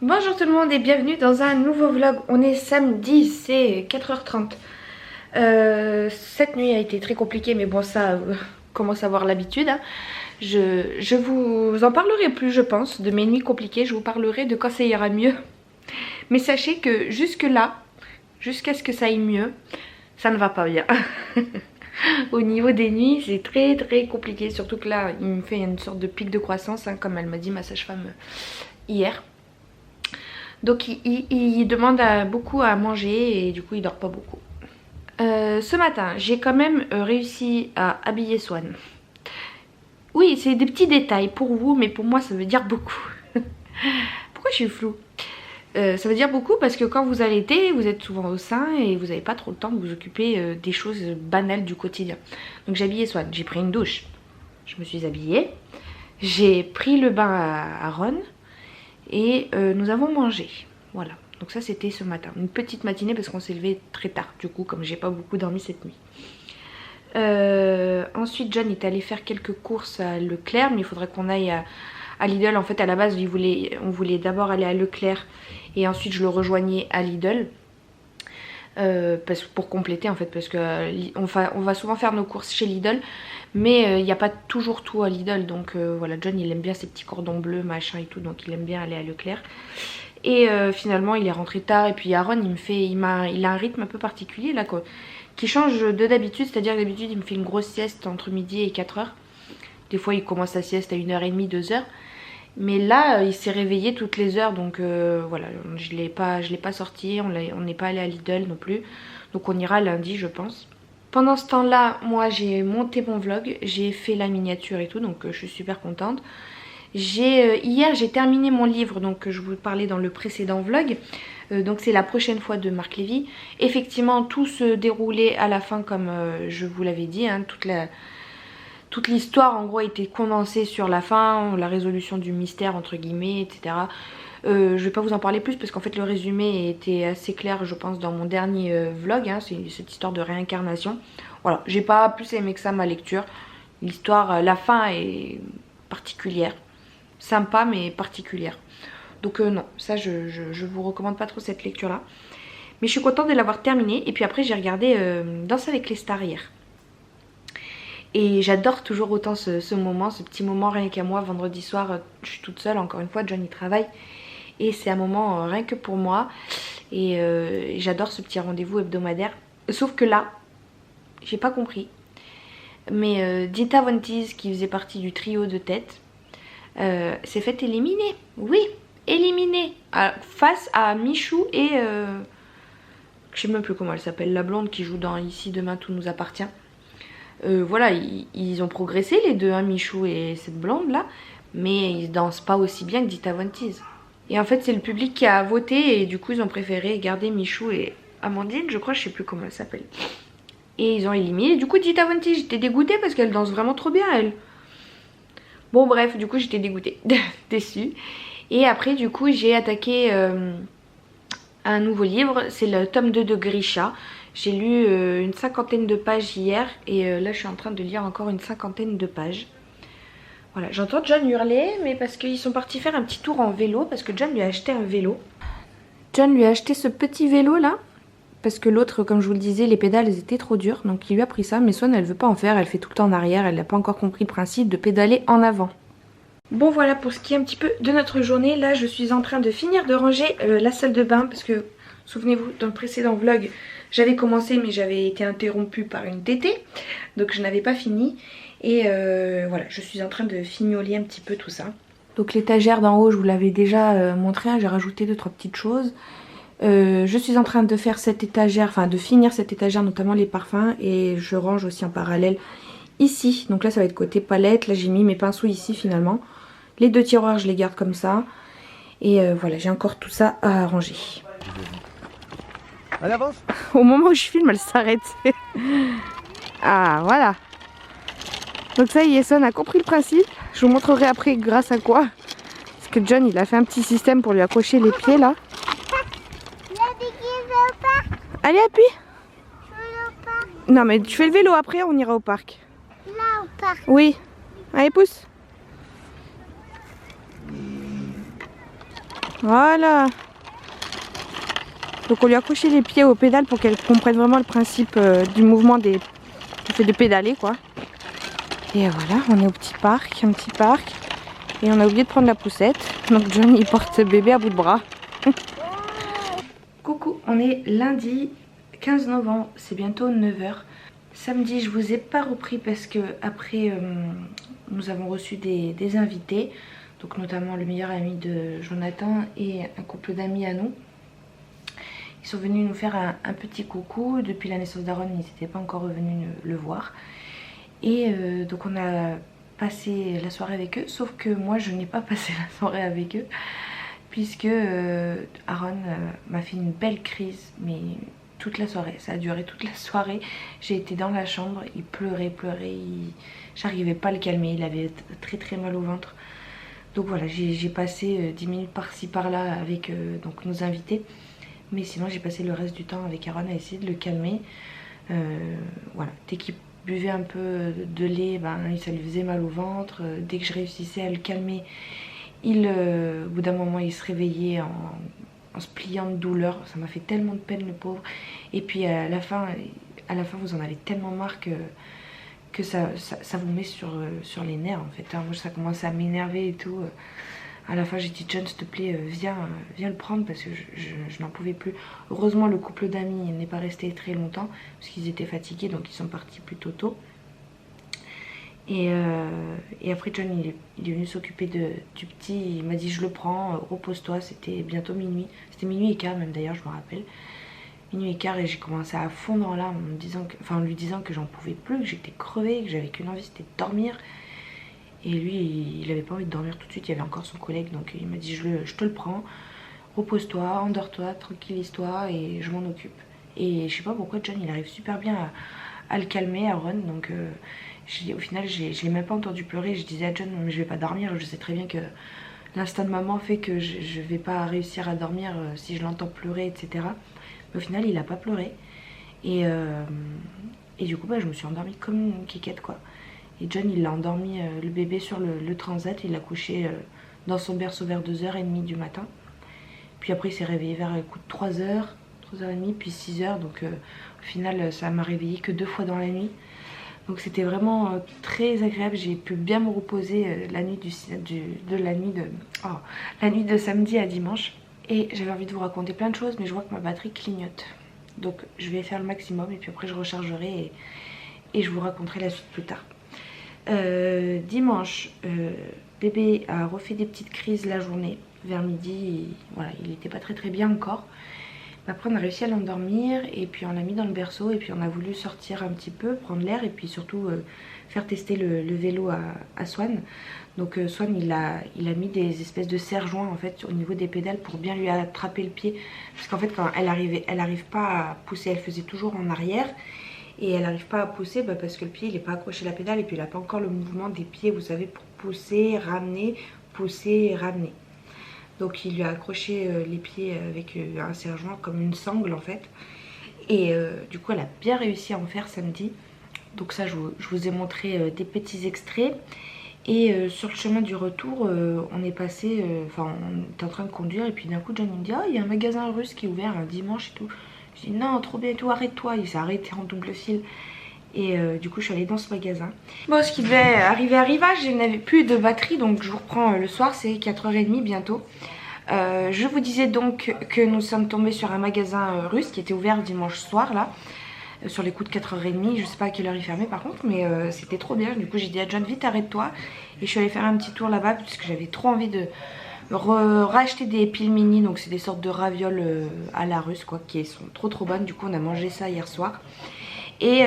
Bonjour tout le monde et bienvenue dans un nouveau vlog. On est samedi, c'est 4h30. Cette nuit a été très compliquée, mais bon, ça commence à avoir l'habitude. Hein. Je vous en parlerai plus, je pense, de mes nuits compliquées. Je vous parlerai de quand ça ira mieux. Mais sachez que jusque là, jusqu'à ce que ça aille mieux, ça ne va pas bien. Au niveau des nuits, c'est très compliqué. Surtout que là, il me fait une sorte de pic de croissance, hein, comme elle m'a dit ma sage-femme hier. Donc il demande beaucoup à manger et du coup il dort pas beaucoup. Ce matin j'ai quand même réussi à habiller Swan. Oui, c'est des petits détails pour vous, mais pour moi ça veut dire beaucoup. Pourquoi je suis floue? Ça veut dire beaucoup parce que quand vous allaitez, vous êtes souvent au sein et vous n'avez pas trop le temps de vous occuper des choses banales du quotidien. Donc j'ai habillé Swan, j'ai pris une douche, je me suis habillée, j'ai pris le bain à Ron. Et nous avons mangé, voilà, donc ça c'était ce matin, une petite matinée parce qu'on s'est levé très tard du coup comme j'ai pas beaucoup dormi cette nuit. Ensuite John est allé faire quelques courses à Leclerc, mais il faudrait qu'on aille à Lidl. En fait à la base on voulait d'abord aller à Leclerc et ensuite je le rejoignais à Lidl. Pour compléter en fait, parce que on va souvent faire nos courses chez Lidl, mais il n'y a pas toujours tout à Lidl, donc voilà, John il aime bien ces petits cordons bleus machin et tout, donc il aime bien aller à Leclerc. Et finalement il est rentré tard, et puis Aaron il a un rythme un peu particulier là quoi, qui change de d'habitude, c'est-à-dire que d'habitude il me fait une grosse sieste entre midi et 4h. Des fois il commence sa sieste à 1h30, 2h. Mais là, il s'est réveillé toutes les heures, donc voilà, je l'ai pas sorti, on n'est pas allé à Lidl non plus. Donc on ira lundi, je pense. Pendant ce temps-là, moi j'ai monté mon vlog, j'ai fait la miniature et tout, donc je suis super contente. Hier, j'ai terminé mon livre, donc je vous parlais dans le précédent vlog. Donc c'est la prochaine fois de Marc Lévy. Effectivement, tout se déroulait à la fin comme je vous l'avais dit, hein, toute l'histoire en gros a été condensée sur la fin, la résolution du mystère entre guillemets, etc. Je vais pas vous en parler plus parce qu'en fait le résumé était assez clair je pense dans mon dernier vlog, hein, c'est cette histoire de réincarnation. Voilà, j'ai pas plus aimé que ça ma lecture. L'histoire, la fin est particulière, sympa mais particulière. Donc non, ça je vous recommande pas trop cette lecture là. Mais je suis contente de l'avoir terminée et puis après j'ai regardé Danse avec les stars hier. Et j'adore toujours autant ce moment, ce petit moment rien qu'à moi. Vendredi soir, je suis toute seule, encore une fois, John y travaille. Et c'est un moment rien que pour moi. Et j'adore ce petit rendez-vous hebdomadaire. Sauf que là, j'ai pas compris. Mais Dita Von Teese, qui faisait partie du trio de tête, s'est fait éliminer. Oui, éliminée. Face à Michou et... je sais même plus comment elle s'appelle, la blonde qui joue dans Ici, Demain, Tout nous appartient. Voilà, ils ont progressé les deux, hein, Michou et cette blonde là, mais ils dansent pas aussi bien que Dita Von Teese. Et en fait c'est le public qui a voté et du coup ils ont préféré garder Michou et Amandine, je crois, je sais plus comment elle s'appelle. Et ils ont éliminé, et du coup Dita Von Teese, j'étais dégoûtée parce qu'elle danse vraiment trop bien elle. Bon bref, du coup j'étais dégoûtée, déçue. Et après du coup j'ai attaqué un nouveau livre, c'est le tome 2 de Grisha. J'ai lu une 50aine de pages hier et là je suis en train de lire encore une 50aine de pages. Voilà, j'entends John hurler, mais parce qu'ils sont partis faire un petit tour en vélo, parce que John lui a acheté un vélo. John lui a acheté ce petit vélo là, parce que l'autre, comme je vous le disais, les pédales elles étaient trop dures, donc il lui a pris ça, mais Swan elle veut pas en faire, elle fait tout le temps en arrière, elle n'a pas encore compris le principe de pédaler en avant. Bon voilà pour ce qui est un petit peu de notre journée. Là je suis en train de finir de ranger la salle de bain, parce que souvenez-vous dans le précédent vlog j'avais commencé mais j'avais été interrompue par une tétée, donc je n'avais pas fini. Et voilà, je suis en train de fignoler un petit peu tout ça. Donc l'étagère d'en haut je vous l'avais déjà montré, hein, j'ai rajouté 2-3 petites choses. Je suis en train de faire cette étagère, enfin de finir cette étagère, notamment les parfums, et je range aussi en parallèle ici. Donc là ça va être côté palette, là j'ai mis mes pinceaux ici finalement. Les deux tiroirs je les garde comme ça. Et voilà, j'ai encore tout ça à ranger. Allez, avance. Au moment où je filme, elle s'arrête. Ah, voilà. Donc ça y est, Son a compris le principe. Je vous montrerai après grâce à quoi. Parce que John, il a fait un petit système pour lui accrocher les pieds, là. Allez, appuie. Non, mais tu fais le vélo après, on ira au parc. Là, au parc. Oui. Allez, pousse. Voilà. Donc on lui a accroché les pieds aux pédales pour qu'elle comprenne vraiment le principe du mouvement du fait de pédaler quoi. Et voilà, on est au petit parc, un petit parc. Et on a oublié de prendre la poussette. Donc John il porte bébé à bout de bras. Coucou, on est lundi 15 novembre, c'est bientôt 9 h. Samedi je vous ai pas repris parce que après nous avons reçu des invités. Donc notamment le meilleur ami de Jonathan et un couple d'amis à nous. Ils sont venus nous faire un petit coucou. Depuis la naissance d'Aaron, ils n'étaient pas encore revenus le voir. Et donc on a passé la soirée avec eux. Sauf que moi je n'ai pas passé la soirée avec eux. Puisque Aaron m'a fait une belle crise. Mais toute la soirée, ça a duré toute la soirée. J'ai été dans la chambre, il pleurait. J'arrivais pas à le calmer, il avait très mal au ventre. Donc voilà, j'ai passé 10 minutes par-ci par-là avec donc nos invités. Mais sinon j'ai passé le reste du temps avec Aaron à essayer de le calmer. Voilà, dès qu'il buvait un peu de lait, ça lui faisait mal au ventre. Dès que je réussissais à le calmer, au bout d'un moment il se réveillait en se pliant de douleur. Ça m'a fait tellement de peine le pauvre. Et puis à la fin vous en avez tellement marre que ça vous met sur les nerfs en fait. Moi ça commençait à m'énerver et tout. À la fin j'ai dit John s'il te plaît viens le prendre parce que je n'en pouvais plus. Heureusement le couple d'amis n'est pas resté très longtemps parce qu'ils étaient fatigués donc ils sont partis plutôt tôt. Et après John il est venu s'occuper du petit, il m'a dit je le prends, repose-toi. C'était bientôt minuit, c'était minuit et quart même d'ailleurs je me rappelle. Minuit et quart et j'ai commencé à fondre en larmes en lui disant que j'en pouvais plus, que j'étais crevée, que j'avais qu'une envie c'était de dormir. Et lui il avait pas envie de dormir tout de suite, il y avait encore son collègue donc il m'a dit je te le prends, repose-toi, endors-toi, tranquillise-toi et je m'en occupe. Et je sais pas pourquoi John il arrive super bien à le calmer, Aaron, donc au final je l'ai même pas entendu pleurer. Je disais à John mais je vais pas dormir, je sais très bien que l'instinct de maman fait que je vais pas réussir à dormir si je l'entends pleurer etc. Mais au final il a pas pleuré et du coup je me suis endormie comme une quiquette quoi. Et John il a endormi le bébé sur le transat, il l'a couché dans son berceau vers 2h30 du matin. Puis après il s'est réveillé vers le coup de 3h, 3h30 puis 6h. Donc au final ça m'a réveillé que 2 fois dans la nuit. Donc c'était vraiment très agréable, j'ai pu bien me reposer la nuit la nuit de samedi à dimanche. Et j'avais envie de vous raconter plein de choses mais je vois que ma batterie clignote. Donc je vais faire le maximum et puis après je rechargerai et je vous raconterai la suite plus tard. Dimanche, bébé a refait des petites crises la journée. Vers midi, voilà, il n'était pas très bien encore. Après on a réussi à l'endormir et puis on l'a mis dans le berceau et puis on a voulu sortir un petit peu, prendre l'air et puis surtout faire tester le vélo à Swan. Donc Swan il a mis des espèces de serre-joints en fait au niveau des pédales pour bien lui attraper le pied. Parce qu'en fait quand elle arrive pas à pousser, elle faisait toujours en arrière. Et elle n'arrive pas à pousser parce que le pied il n'est pas accroché à la pédale et puis il n'a pas encore le mouvement des pieds vous savez pour pousser, ramener, pousser et ramener. Donc il lui a accroché les pieds avec un serre-joint comme une sangle en fait. Et du coup elle a bien réussi à en faire samedi. Donc ça je vous ai montré des petits extraits. Et sur le chemin du retour on est passé, on était en train de conduire et puis d'un coup John me dit oh il y a un magasin russe qui est ouvert un dimanche et tout. Je dis non trop bien et tout, arrête-toi. Il s'est arrêté en double fil. Et du coup je suis allée dans ce magasin. Bon ce qui devait arriva, je n'avais plus de batterie donc je vous reprends le soir, c'est 4h30 bientôt. Je vous disais donc que nous sommes tombés sur un magasin russe qui était ouvert dimanche soir là. Sur les coups de 4h30, je sais pas à quelle heure il fermait par contre mais c'était trop bien. Du coup j'ai dit à John vite arrête-toi. Et je suis allée faire un petit tour là-bas puisque j'avais trop envie de racheter des piles mini. Donc c'est des sortes de ravioles à la russe quoi, qui sont trop bonnes. Du coup on a mangé ça hier soir. Et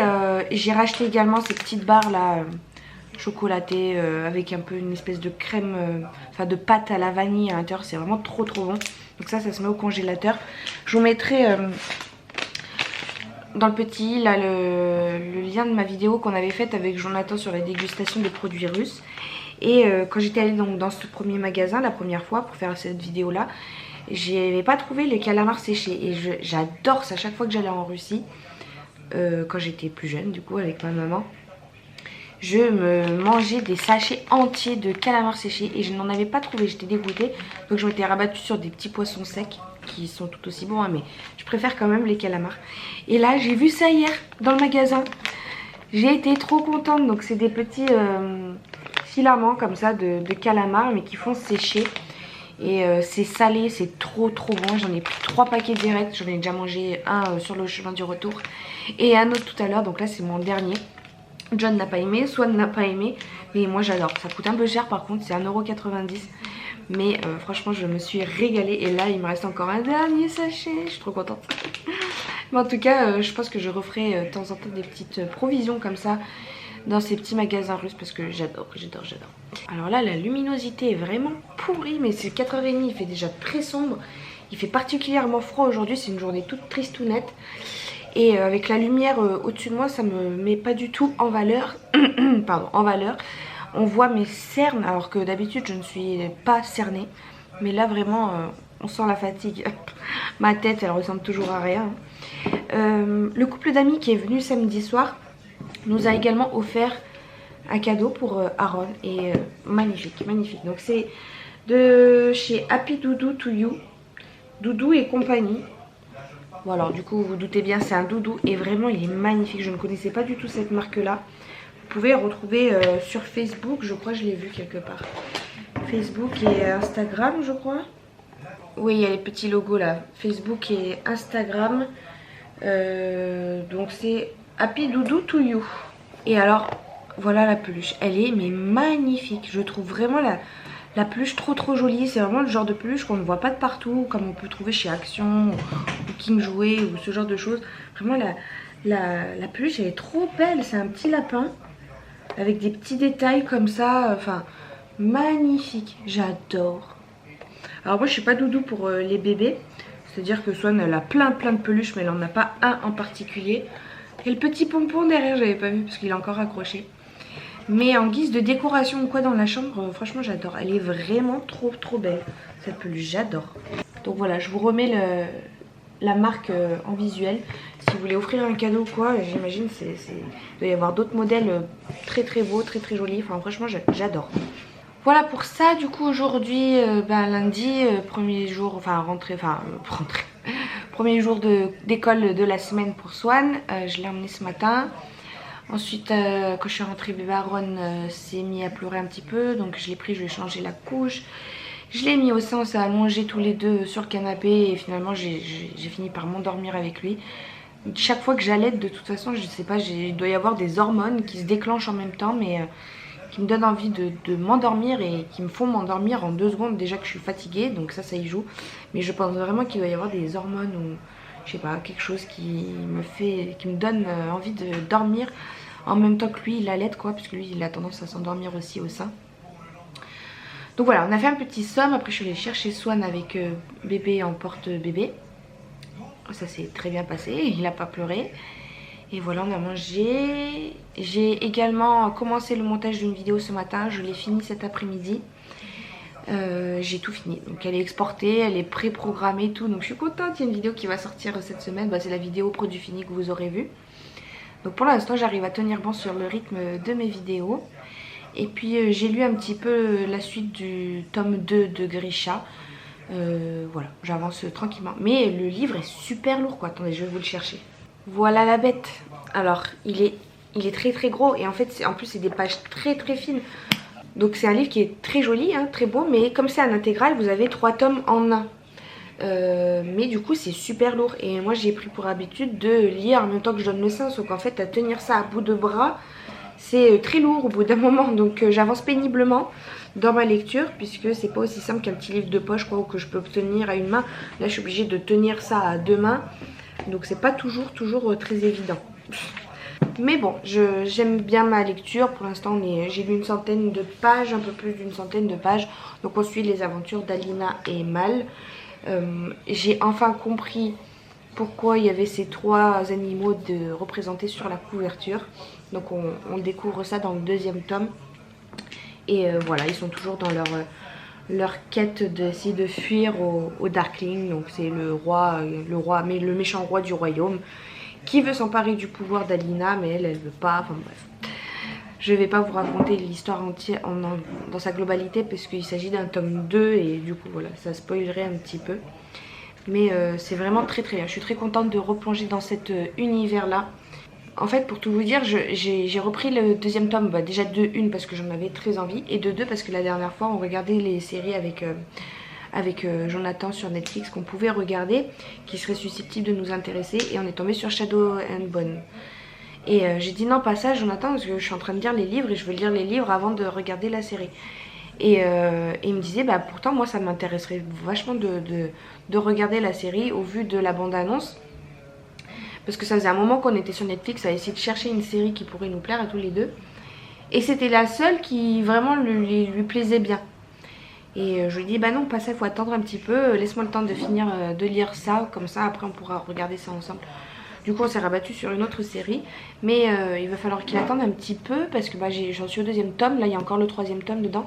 j'ai racheté également ces petites barres là chocolatées avec un peu une espèce de crème, de pâte à la vanille à l'intérieur. C'est vraiment trop bon. Donc ça se met au congélateur. Je vous mettrai dans le petit là le lien de ma vidéo qu'on avait faite avec Jonathan sur la dégustation des produits russes. Et quand j'étais allée donc dans ce premier magasin la première fois pour faire cette vidéo là, j'avais pas trouvé les calamars séchés. Et j'adore ça chaque fois que j'allais en Russie, quand j'étais plus jeune du coup avec ma maman. je me mangeais des sachets entiers de calamars séchés et je n'en avais pas trouvé, j'étais dégoûtée. Donc je m'étais rabattue sur des petits poissons secs qui sont tout aussi bons, hein, mais je préfère quand même les calamars. Et là j'ai vu ça hier dans le magasin, j'ai été trop contente. Donc c'est des petits filaments comme ça de calamars mais qui font sécher. Et c'est salé, c'est trop bon. J'en ai pris 3 paquets direct, j'en ai déjà mangé un sur le chemin du retour et un autre tout à l'heure, donc là c'est mon dernier. John n'a pas aimé, Swan n'a pas aimé, mais moi j'adore. Ça coûte un peu cher par contre, c'est 1,90 €. Mais franchement je me suis régalée. Et là il me reste encore un dernier sachet, je suis trop contente. Mais en tout cas je pense que je referai de temps en temps des petites provisions comme ça dans ces petits magasins russes parce que j'adore. Alors là la luminosité est vraiment pourrie, mais c'est 4h30, il fait déjà très sombre. Il fait particulièrement froid aujourd'hui, c'est une journée toute tristounette. Et avec la lumière au-dessus de moi, ça me met pas du tout en valeur. Pardon, en valeur. On voit mes cernes, alors que d'habitude je ne suis pas cernée. Mais là vraiment, on sent la fatigue. Ma tête, elle ressemble toujours à rien. Le couple d'amis qui est venu samedi soir nous a également offert un cadeau pour Aaron. Et magnifique. Donc c'est de chez Happy Doudou to You. Doudou et compagnie. Bon alors du coup vous vous doutez bien, c'est un doudou et vraiment il est magnifique. Je ne connaissais pas du tout cette marque là. Vous pouvez retrouver sur Facebook, je crois que je l'ai vu quelque part. Facebook et Instagram je crois. Oui, il y a les petits logos là, Facebook et Instagram. Donc c'est Happy Doudou to You. Et alors voilà la peluche, elle est mais magnifique. Je trouve vraiment la peluche trop jolie. C'est vraiment le genre de peluche qu'on ne voit pas de partout, comme on peut trouver chez Action ou King Jouet ou ce genre de choses. Vraiment la peluche elle est trop belle. C'est un petit lapin avec des petits détails comme ça. Enfin magnifique, j'adore. Alors moi je suis pas doudou pour les bébés. C'est à dire que Swan elle a plein de peluches, mais elle en a pas un en particulier. Et le petit pompon derrière j'avais pas vu parce qu'il est encore accroché. Mais en guise de décoration ou quoi dans la chambre, franchement j'adore. Elle est vraiment trop belle. Cette peluche, j'adore. Donc voilà, je vous remets la marque en visuel. Si vous voulez offrir un cadeau ou quoi, j'imagine il doit y avoir d'autres modèles très beaux, très jolis. Enfin franchement j'adore. Voilà pour ça. Du coup aujourd'hui, lundi, premier jour, rentrée. Premier jour d'école de la semaine pour Swan. Je l'ai emmené ce matin. Ensuite, quand je suis rentrée, bébé Aaron s'est mis à pleurer un petit peu. Donc je l'ai pris, je lui ai changé la couche. Je l'ai mis au sein, on s'est allongés tous les deux sur le canapé. Et finalement, j'ai fini par m'endormir avec lui. Chaque fois que j'allaite, de toute façon, je sais pas, il doit y avoir des hormones qui se déclenchent en même temps. Mais qui me donnent envie de m'endormir et qui me font m'endormir en 2 secondes. Déjà que je suis fatiguée, donc ça y joue. Mais je pense vraiment qu'il doit y avoir des hormones ou je sais pas, quelque chose qui me donne envie de dormir en même temps que lui il allait quoi, parce que lui il a tendance à s'endormir aussi au sein. Donc voilà, on a fait un petit somme. Après je suis allée chercher Swan avec bébé en porte-bébé. Ça s'est très bien passé, il n'a pas pleuré. Et voilà, on a mangé. J'ai également commencé le montage d'une vidéo ce matin, je l'ai fini cet après-midi. J'ai tout fini, donc elle est exportée, elle est pré-programmée tout, donc je suis contente. Il y a une vidéo qui va sortir cette semaine, c'est la vidéo produit fini que vous aurez vu. Donc pour l'instant j'arrive à tenir bon sur le rythme de mes vidéos. Et puis j'ai lu un petit peu la suite du tome 2 de Grisha. Voilà, j'avance tranquillement, mais le livre est super lourd quoi. Attendez, je vais vous le chercher. Voilà la bête. Alors il est très gros et en fait en plus c'est des pages très fines. Donc c'est un livre qui est très joli, hein, très beau, mais comme c'est un intégral, vous avez 3 tomes en un. Mais du coup c'est super lourd et moi j'ai pris pour habitude de lire en même temps que je donne le sein, sauf qu'en fait à tenir ça à bout de bras c'est très lourd au bout d'un moment. Donc j'avance péniblement dans ma lecture puisque c'est pas aussi simple qu'un petit livre de poche quoi, ou que je peux obtenir à une main. Là je suis obligée de tenir ça à 2 mains, donc c'est pas toujours très évident. Mais bon, j'aime bien ma lecture. Pour l'instant j'ai lu une centaine de pages, un peu plus d'une centaine de pages. Donc on suit les aventures d'Alina et Mal. J'ai enfin compris pourquoi il y avait ces 3 animaux représentés sur la couverture. Donc on découvre ça dans le 2e tome. Et voilà, ils sont toujours dans leur quête d'essayer de fuir au Darkling. Donc c'est le méchant roi du royaume qui veut s'emparer du pouvoir d'Alina, mais elle veut pas, enfin bref. Je vais pas vous raconter l'histoire entière dans sa globalité parce qu'il s'agit d'un tome 2 et du coup voilà, ça spoilerait un petit peu. Mais c'est vraiment très très bien. Je suis très contente de replonger dans cet univers là. En fait, pour tout vous dire, j'ai repris le deuxième tome, bah, déjà de 1 parce que j'en avais très envie, et de 2 parce que la dernière fois on regardait les séries avec Jonathan sur Netflix qu'on pouvait regarder, qui serait susceptible de nous intéresser, et on est tombé sur Shadow and Bone. Et j'ai dit non, pas ça Jonathan, parce que je suis en train de lire les livres et je veux lire les livres avant de regarder la série. Et il me disait, bah pourtant moi ça m'intéresserait vachement de regarder la série au vu de la bande-annonce. Parce que ça faisait un moment qu'on était sur Netflix à essayer de chercher une série qui pourrait nous plaire à tous les deux. Et c'était la seule qui vraiment lui plaisait bien. Et je lui ai dit, bah non, pas ça, il faut attendre un petit peu. Laisse-moi le temps de finir de lire ça. Comme ça, après, on pourra regarder ça ensemble. Du coup, on s'est rabattu sur une autre série. Mais il va falloir qu'il attende un petit peu. Parce que bah, j'en suis au 2e tome. Là, il y a encore le 3e tome dedans.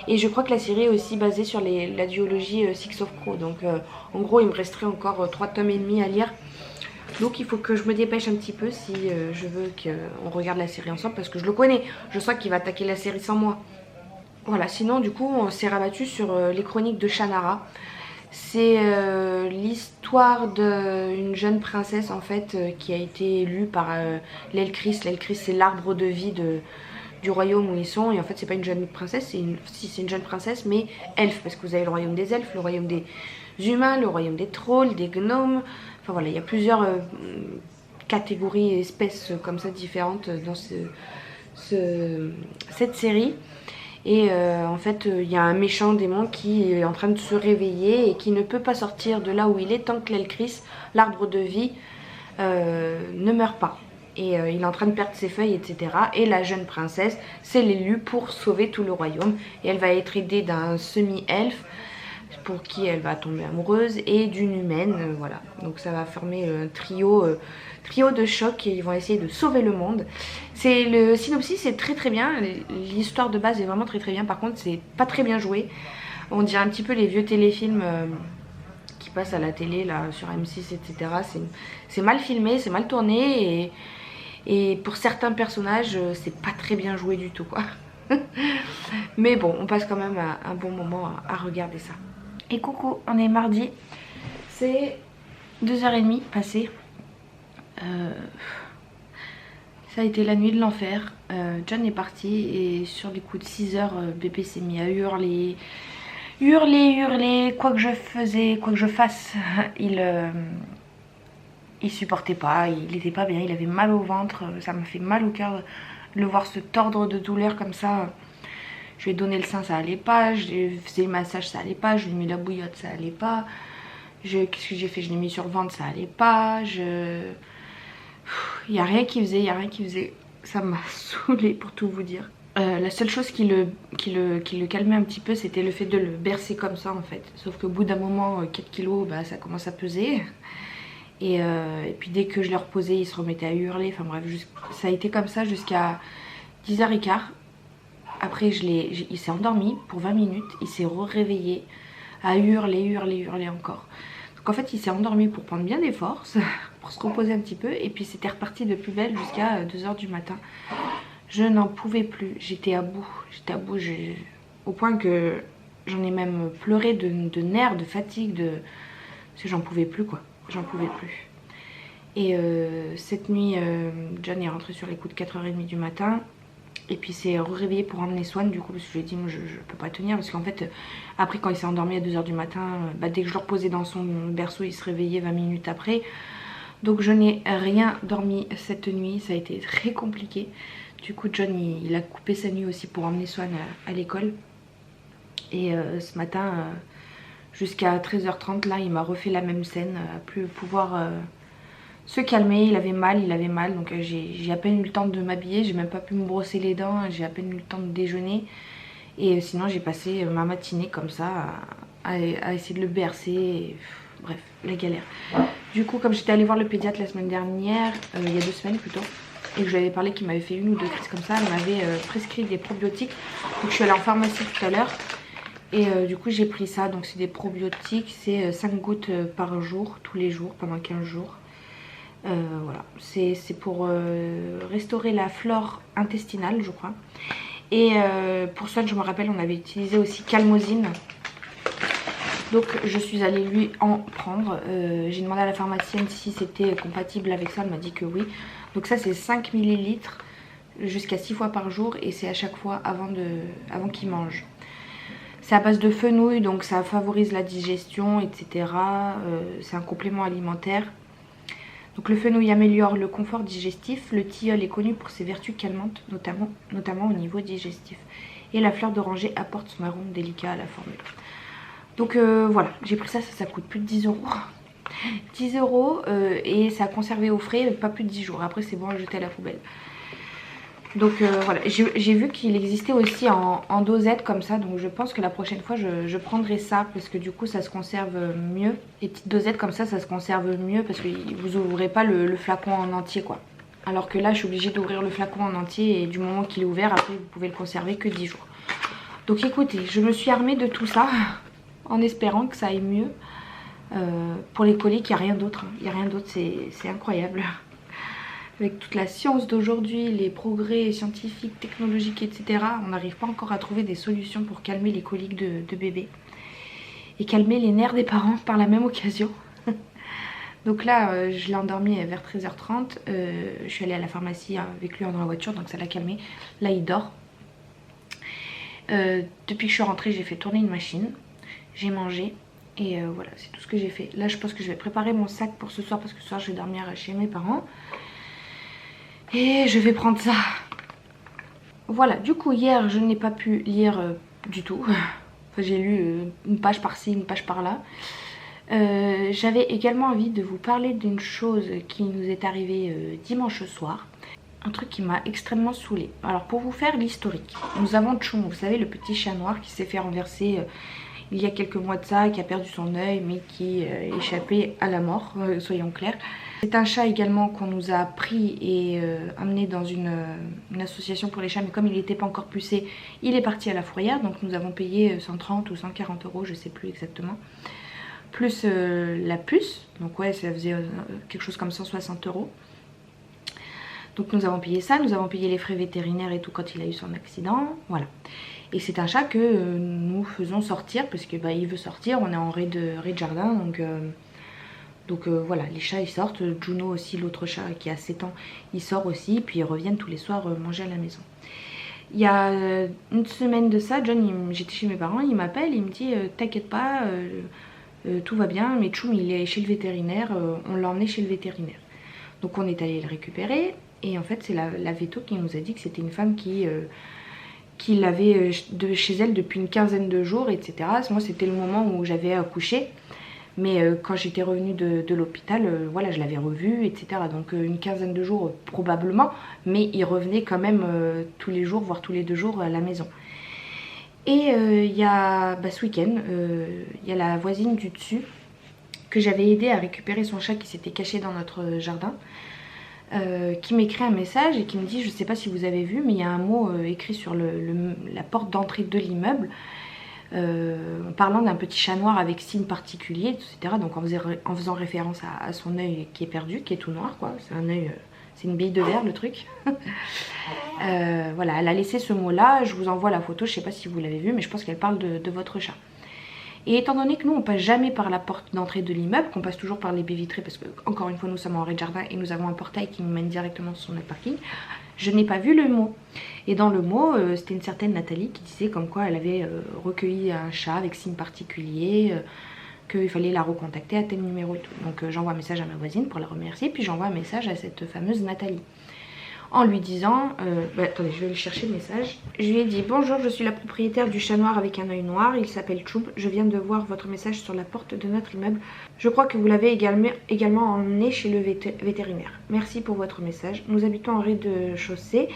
Et je crois que la série est aussi basée sur la duologie Six of Crow. Donc, en gros, il me resterait encore 3 tomes et demi à lire. Donc il faut que je me dépêche un petit peu si je veux qu'on regarde la série ensemble, parce que je le connais, je sens qu'il va attaquer la série sans moi. Voilà, sinon du coup on s'est rabattu sur les chroniques de Shannara. C'est l'histoire d'une jeune princesse en fait qui a été élue par l'Elcris. L'Elcris c'est l'arbre de vie du royaume où ils sont, et en fait c'est pas une jeune princesse, c'est une jeune princesse mais elfe, parce que vous avez le royaume des elfes, le royaume des humains, le royaume des trolls, des gnomes. Enfin voilà, il y a plusieurs catégories et espèces comme ça différentes dans cette série. Et en fait, il y a un méchant démon qui est en train de se réveiller et qui ne peut pas sortir de là où il est tant que l'Elcris, l'arbre de vie, ne meurt pas. Et il est en train de perdre ses feuilles, etc. Et la jeune princesse, c'est l'élu pour sauver tout le royaume. Et elle va être aidée d'un semi-elfe, pour qui elle va tomber amoureuse, et d'une humaine, voilà. Donc ça va former un trio de choc, et ils vont essayer de sauver le monde. Le synopsis c'est très très bien, l'histoire de base est vraiment très très bien, par contre c'est pas très bien joué. On dirait un petit peu les vieux téléfilms qui passent à la télé là sur M6, etc. C'est mal filmé, c'est mal tourné, et pour certains personnages c'est pas très bien joué du tout quoi. Mais bon, on passe quand même un bon moment à regarder ça. Et coucou, on est mardi, c'est 2h30 passées. Ça a été la nuit de l'enfer. John est parti et sur les coups de 6h, bébé s'est mis à hurler. Quoi que je faisais, quoi que je fasse, il supportait pas, il était pas bien, il avait mal au ventre, ça m'a fait mal au cœur de le voir se tordre de douleur comme ça. Je lui ai donné le sein, ça allait pas. Je lui faisais le massage, ça allait pas. Je lui ai mis la bouillotte, ça allait pas. Qu'est-ce que j'ai fait? Je l'ai mis sur le ventre, ça allait pas. Il n'y a rien qui faisait, Ça m'a saoulée pour tout vous dire. La seule chose qui le calmait un petit peu, c'était le fait de le bercer comme ça en fait. Sauf qu'au bout d'un moment, 4 kilos, bah, ça commence à peser. Et puis dès que je l'ai reposé, il se remettait à hurler. Enfin bref, ça a été comme ça jusqu'à 10h15. Après il s'est endormi pour 20 minutes, il s'est réveillé à hurler encore. Donc en fait il s'est endormi pour prendre bien des forces, pour se reposer un petit peu, et puis c'était reparti de plus belle jusqu'à 2h du matin. Je n'en pouvais plus, j'étais à bout, au point que j'en ai même pleuré de nerfs, de fatigue, parce que j'en pouvais plus quoi, j'en pouvais plus. Et cette nuit, John est rentré sur les coups de 4h30 du matin. Et puis c'est réveillé pour emmener Swan du coup, parce que je lui ai dit moi je peux pas tenir, parce qu'en fait après quand il s'est endormi à 2h du matin, bah, dès que je le reposais dans son berceau il se réveillait 20 minutes après. Donc je n'ai rien dormi cette nuit, ça a été très compliqué. Du coup John il a coupé sa nuit aussi pour emmener Swan à l'école. Et ce matin jusqu'à 13h30 là il m'a refait la même scène, à plus pouvoir se calmer, il avait mal, donc j'ai à peine eu le temps de m'habiller, j'ai même pas pu me brosser les dents, j'ai à peine eu le temps de déjeuner. Et sinon j'ai passé ma matinée comme ça à essayer de le bercer, et, bref, la galère. Du coup comme j'étais allée voir le pédiatre la semaine dernière, il y a 2 semaines plutôt, et que je lui avais parlé qu'il m'avait fait 1 ou 2 crises comme ça, elle m'avait prescrit des probiotiques. Donc je suis allée en pharmacie tout à l'heure, et du coup j'ai pris ça, donc c'est des probiotiques, c'est 5 gouttes par jour, tous les jours, pendant 15 jours. Voilà, c'est pour restaurer la flore intestinale, je crois. Et pour Swan, je me rappelle, on avait utilisé aussi Calmosine. Donc je suis allée lui en prendre. J'ai demandé à la pharmacienne si c'était compatible avec ça, elle m'a dit que oui. Donc ça c'est 5 ml jusqu'à 6 fois par jour et c'est à chaque fois avant qu'il mange. C'est à base de fenouil, donc ça favorise la digestion, etc. C'est un complément alimentaire. Donc le fenouil améliore le confort digestif. Le tilleul est connu pour ses vertus calmantes, notamment au niveau digestif. Et la fleur d'oranger apporte son arôme délicat à la formule. Donc voilà, j'ai pris ça, ça coûte plus de 10 €. 10 € et ça a conservé au frais pas plus de 10 jours. Après c'est bon à jeter à la poubelle. Donc voilà, j'ai vu qu'il existait aussi en dosette comme ça. Donc je pense que la prochaine fois je prendrai ça. Parce que du coup ça se conserve mieux. Les petites dosettes comme ça se conserve mieux. Parce que vous n'ouvrez pas le flacon en entier quoi. Alors que là je suis obligée d'ouvrir le flacon en entier. Et du moment qu'il est ouvert, après vous pouvez le conserver que 10 jours. Donc écoutez, je me suis armée de tout ça. En espérant que ça aille mieux. Pour les coliques, il n'y a rien d'autre. Il n'y a rien d'autre, c'est incroyable. Avec toute la science d'aujourd'hui, les progrès scientifiques, technologiques, etc. On n'arrive pas encore à trouver des solutions pour calmer les coliques de bébé. Et calmer les nerfs des parents par la même occasion. Donc là, je l'ai endormi vers 13h30. Je suis allée à la pharmacie avec lui dans la voiture, donc ça l'a calmé. Là, il dort. Depuis que je suis rentrée, j'ai fait tourner une machine. J'ai mangé. Et voilà, c'est tout ce que j'ai fait. Là, je pense que je vais préparer mon sac pour ce soir. Parce que ce soir, je vais dormir chez mes parents. Et je vais prendre ça. Voilà, du coup hier je n'ai pas pu lire du tout. Enfin, j'ai lu une page par-ci, une page par-là. J'avais également envie de vous parler d'une chose qui nous est arrivée dimanche soir. Un truc qui m'a extrêmement saoulée. Alors pour vous faire l'historique, nous avons Chum, vous savez le petit chat noir qui s'est fait renverser il y a quelques mois de ça, qui a perdu son œil mais qui est échappé à la mort, soyons clairs. C'est un chat également qu'on nous a pris et amené dans une association pour les chats, mais comme il n'était pas encore pucé, il est parti à la fourrière, donc nous avons payé 130 ou 140 €, je sais plus exactement, plus la puce, donc ouais ça faisait quelque chose comme 160 €. Donc nous avons payé ça, nous avons payé les frais vétérinaires et tout quand il a eu son accident, voilà. Et c'est un chat que nous faisons sortir parce que bah, il veut sortir, on est en raid jardin, donc voilà, les chats ils sortent. Juno aussi, l'autre chat qui a 7 ans, il sort aussi. Puis ils reviennent tous les soirs manger à la maison. Il y a une semaine de ça, John, j'étais chez mes parents, il m'appelle, il me dit t'inquiète pas, tout va bien, mais Chum il est chez le vétérinaire, on l'a emmené chez le vétérinaire. Donc on est allé le récupérer et en fait c'est la véto qui nous a dit que c'était une femme qui l'avait chez elle depuis une quinzaine de jours, etc. Moi c'était le moment où j'avais accouché. Mais quand j'étais revenue de l'hôpital, voilà, je l'avais revu, etc. Donc une quinzaine de jours probablement, mais il revenait quand même tous les jours, voire tous les 2 jours à la maison. Et il y a ce week-end, il y a la voisine du dessus que j'avais aidé à récupérer son chat qui s'était caché dans notre jardin, qui m'écrit un message et qui me dit, je sais pas si vous avez vu, mais il y a un mot écrit sur la porte d'entrée de l'immeuble. En parlant d'un petit chat noir avec signe particulier, etc. Donc en faisant référence à son œil qui est perdu, qui est tout noir quoi. C'est un œil, c'est une bille de verre le truc. Voilà, elle a laissé ce mot là, je vous envoie la photo, je sais pas si vous l'avez vu, mais je pense qu'elle parle de votre chat. Et étant donné que nous on passe jamais par la porte d'entrée de l'immeuble, qu'on passe toujours par les baies vitrées, parce que encore une fois nous sommes en rez-de-jardin et nous avons un portail qui nous mène directement sur notre parking, je n'ai pas vu le mot. Et dans le mot, c'était une certaine Nathalie qui disait comme quoi elle avait recueilli un chat avec signe particulier, qu'il fallait la recontacter à tel numéro et tout. Donc j'envoie un message à ma voisine pour la remercier, puis j'envoie un message à cette fameuse Nathalie. En lui disant, attendez, je vais lui chercher le message. Je lui ai dit, bonjour, je suis la propriétaire du chat noir avec un œil noir, il s'appelle Chum, je viens de voir votre message sur la porte de notre immeuble. Je crois que vous l'avez également emmené chez le vétérinaire. Merci pour votre message. Nous habitons en rez-de-chaussée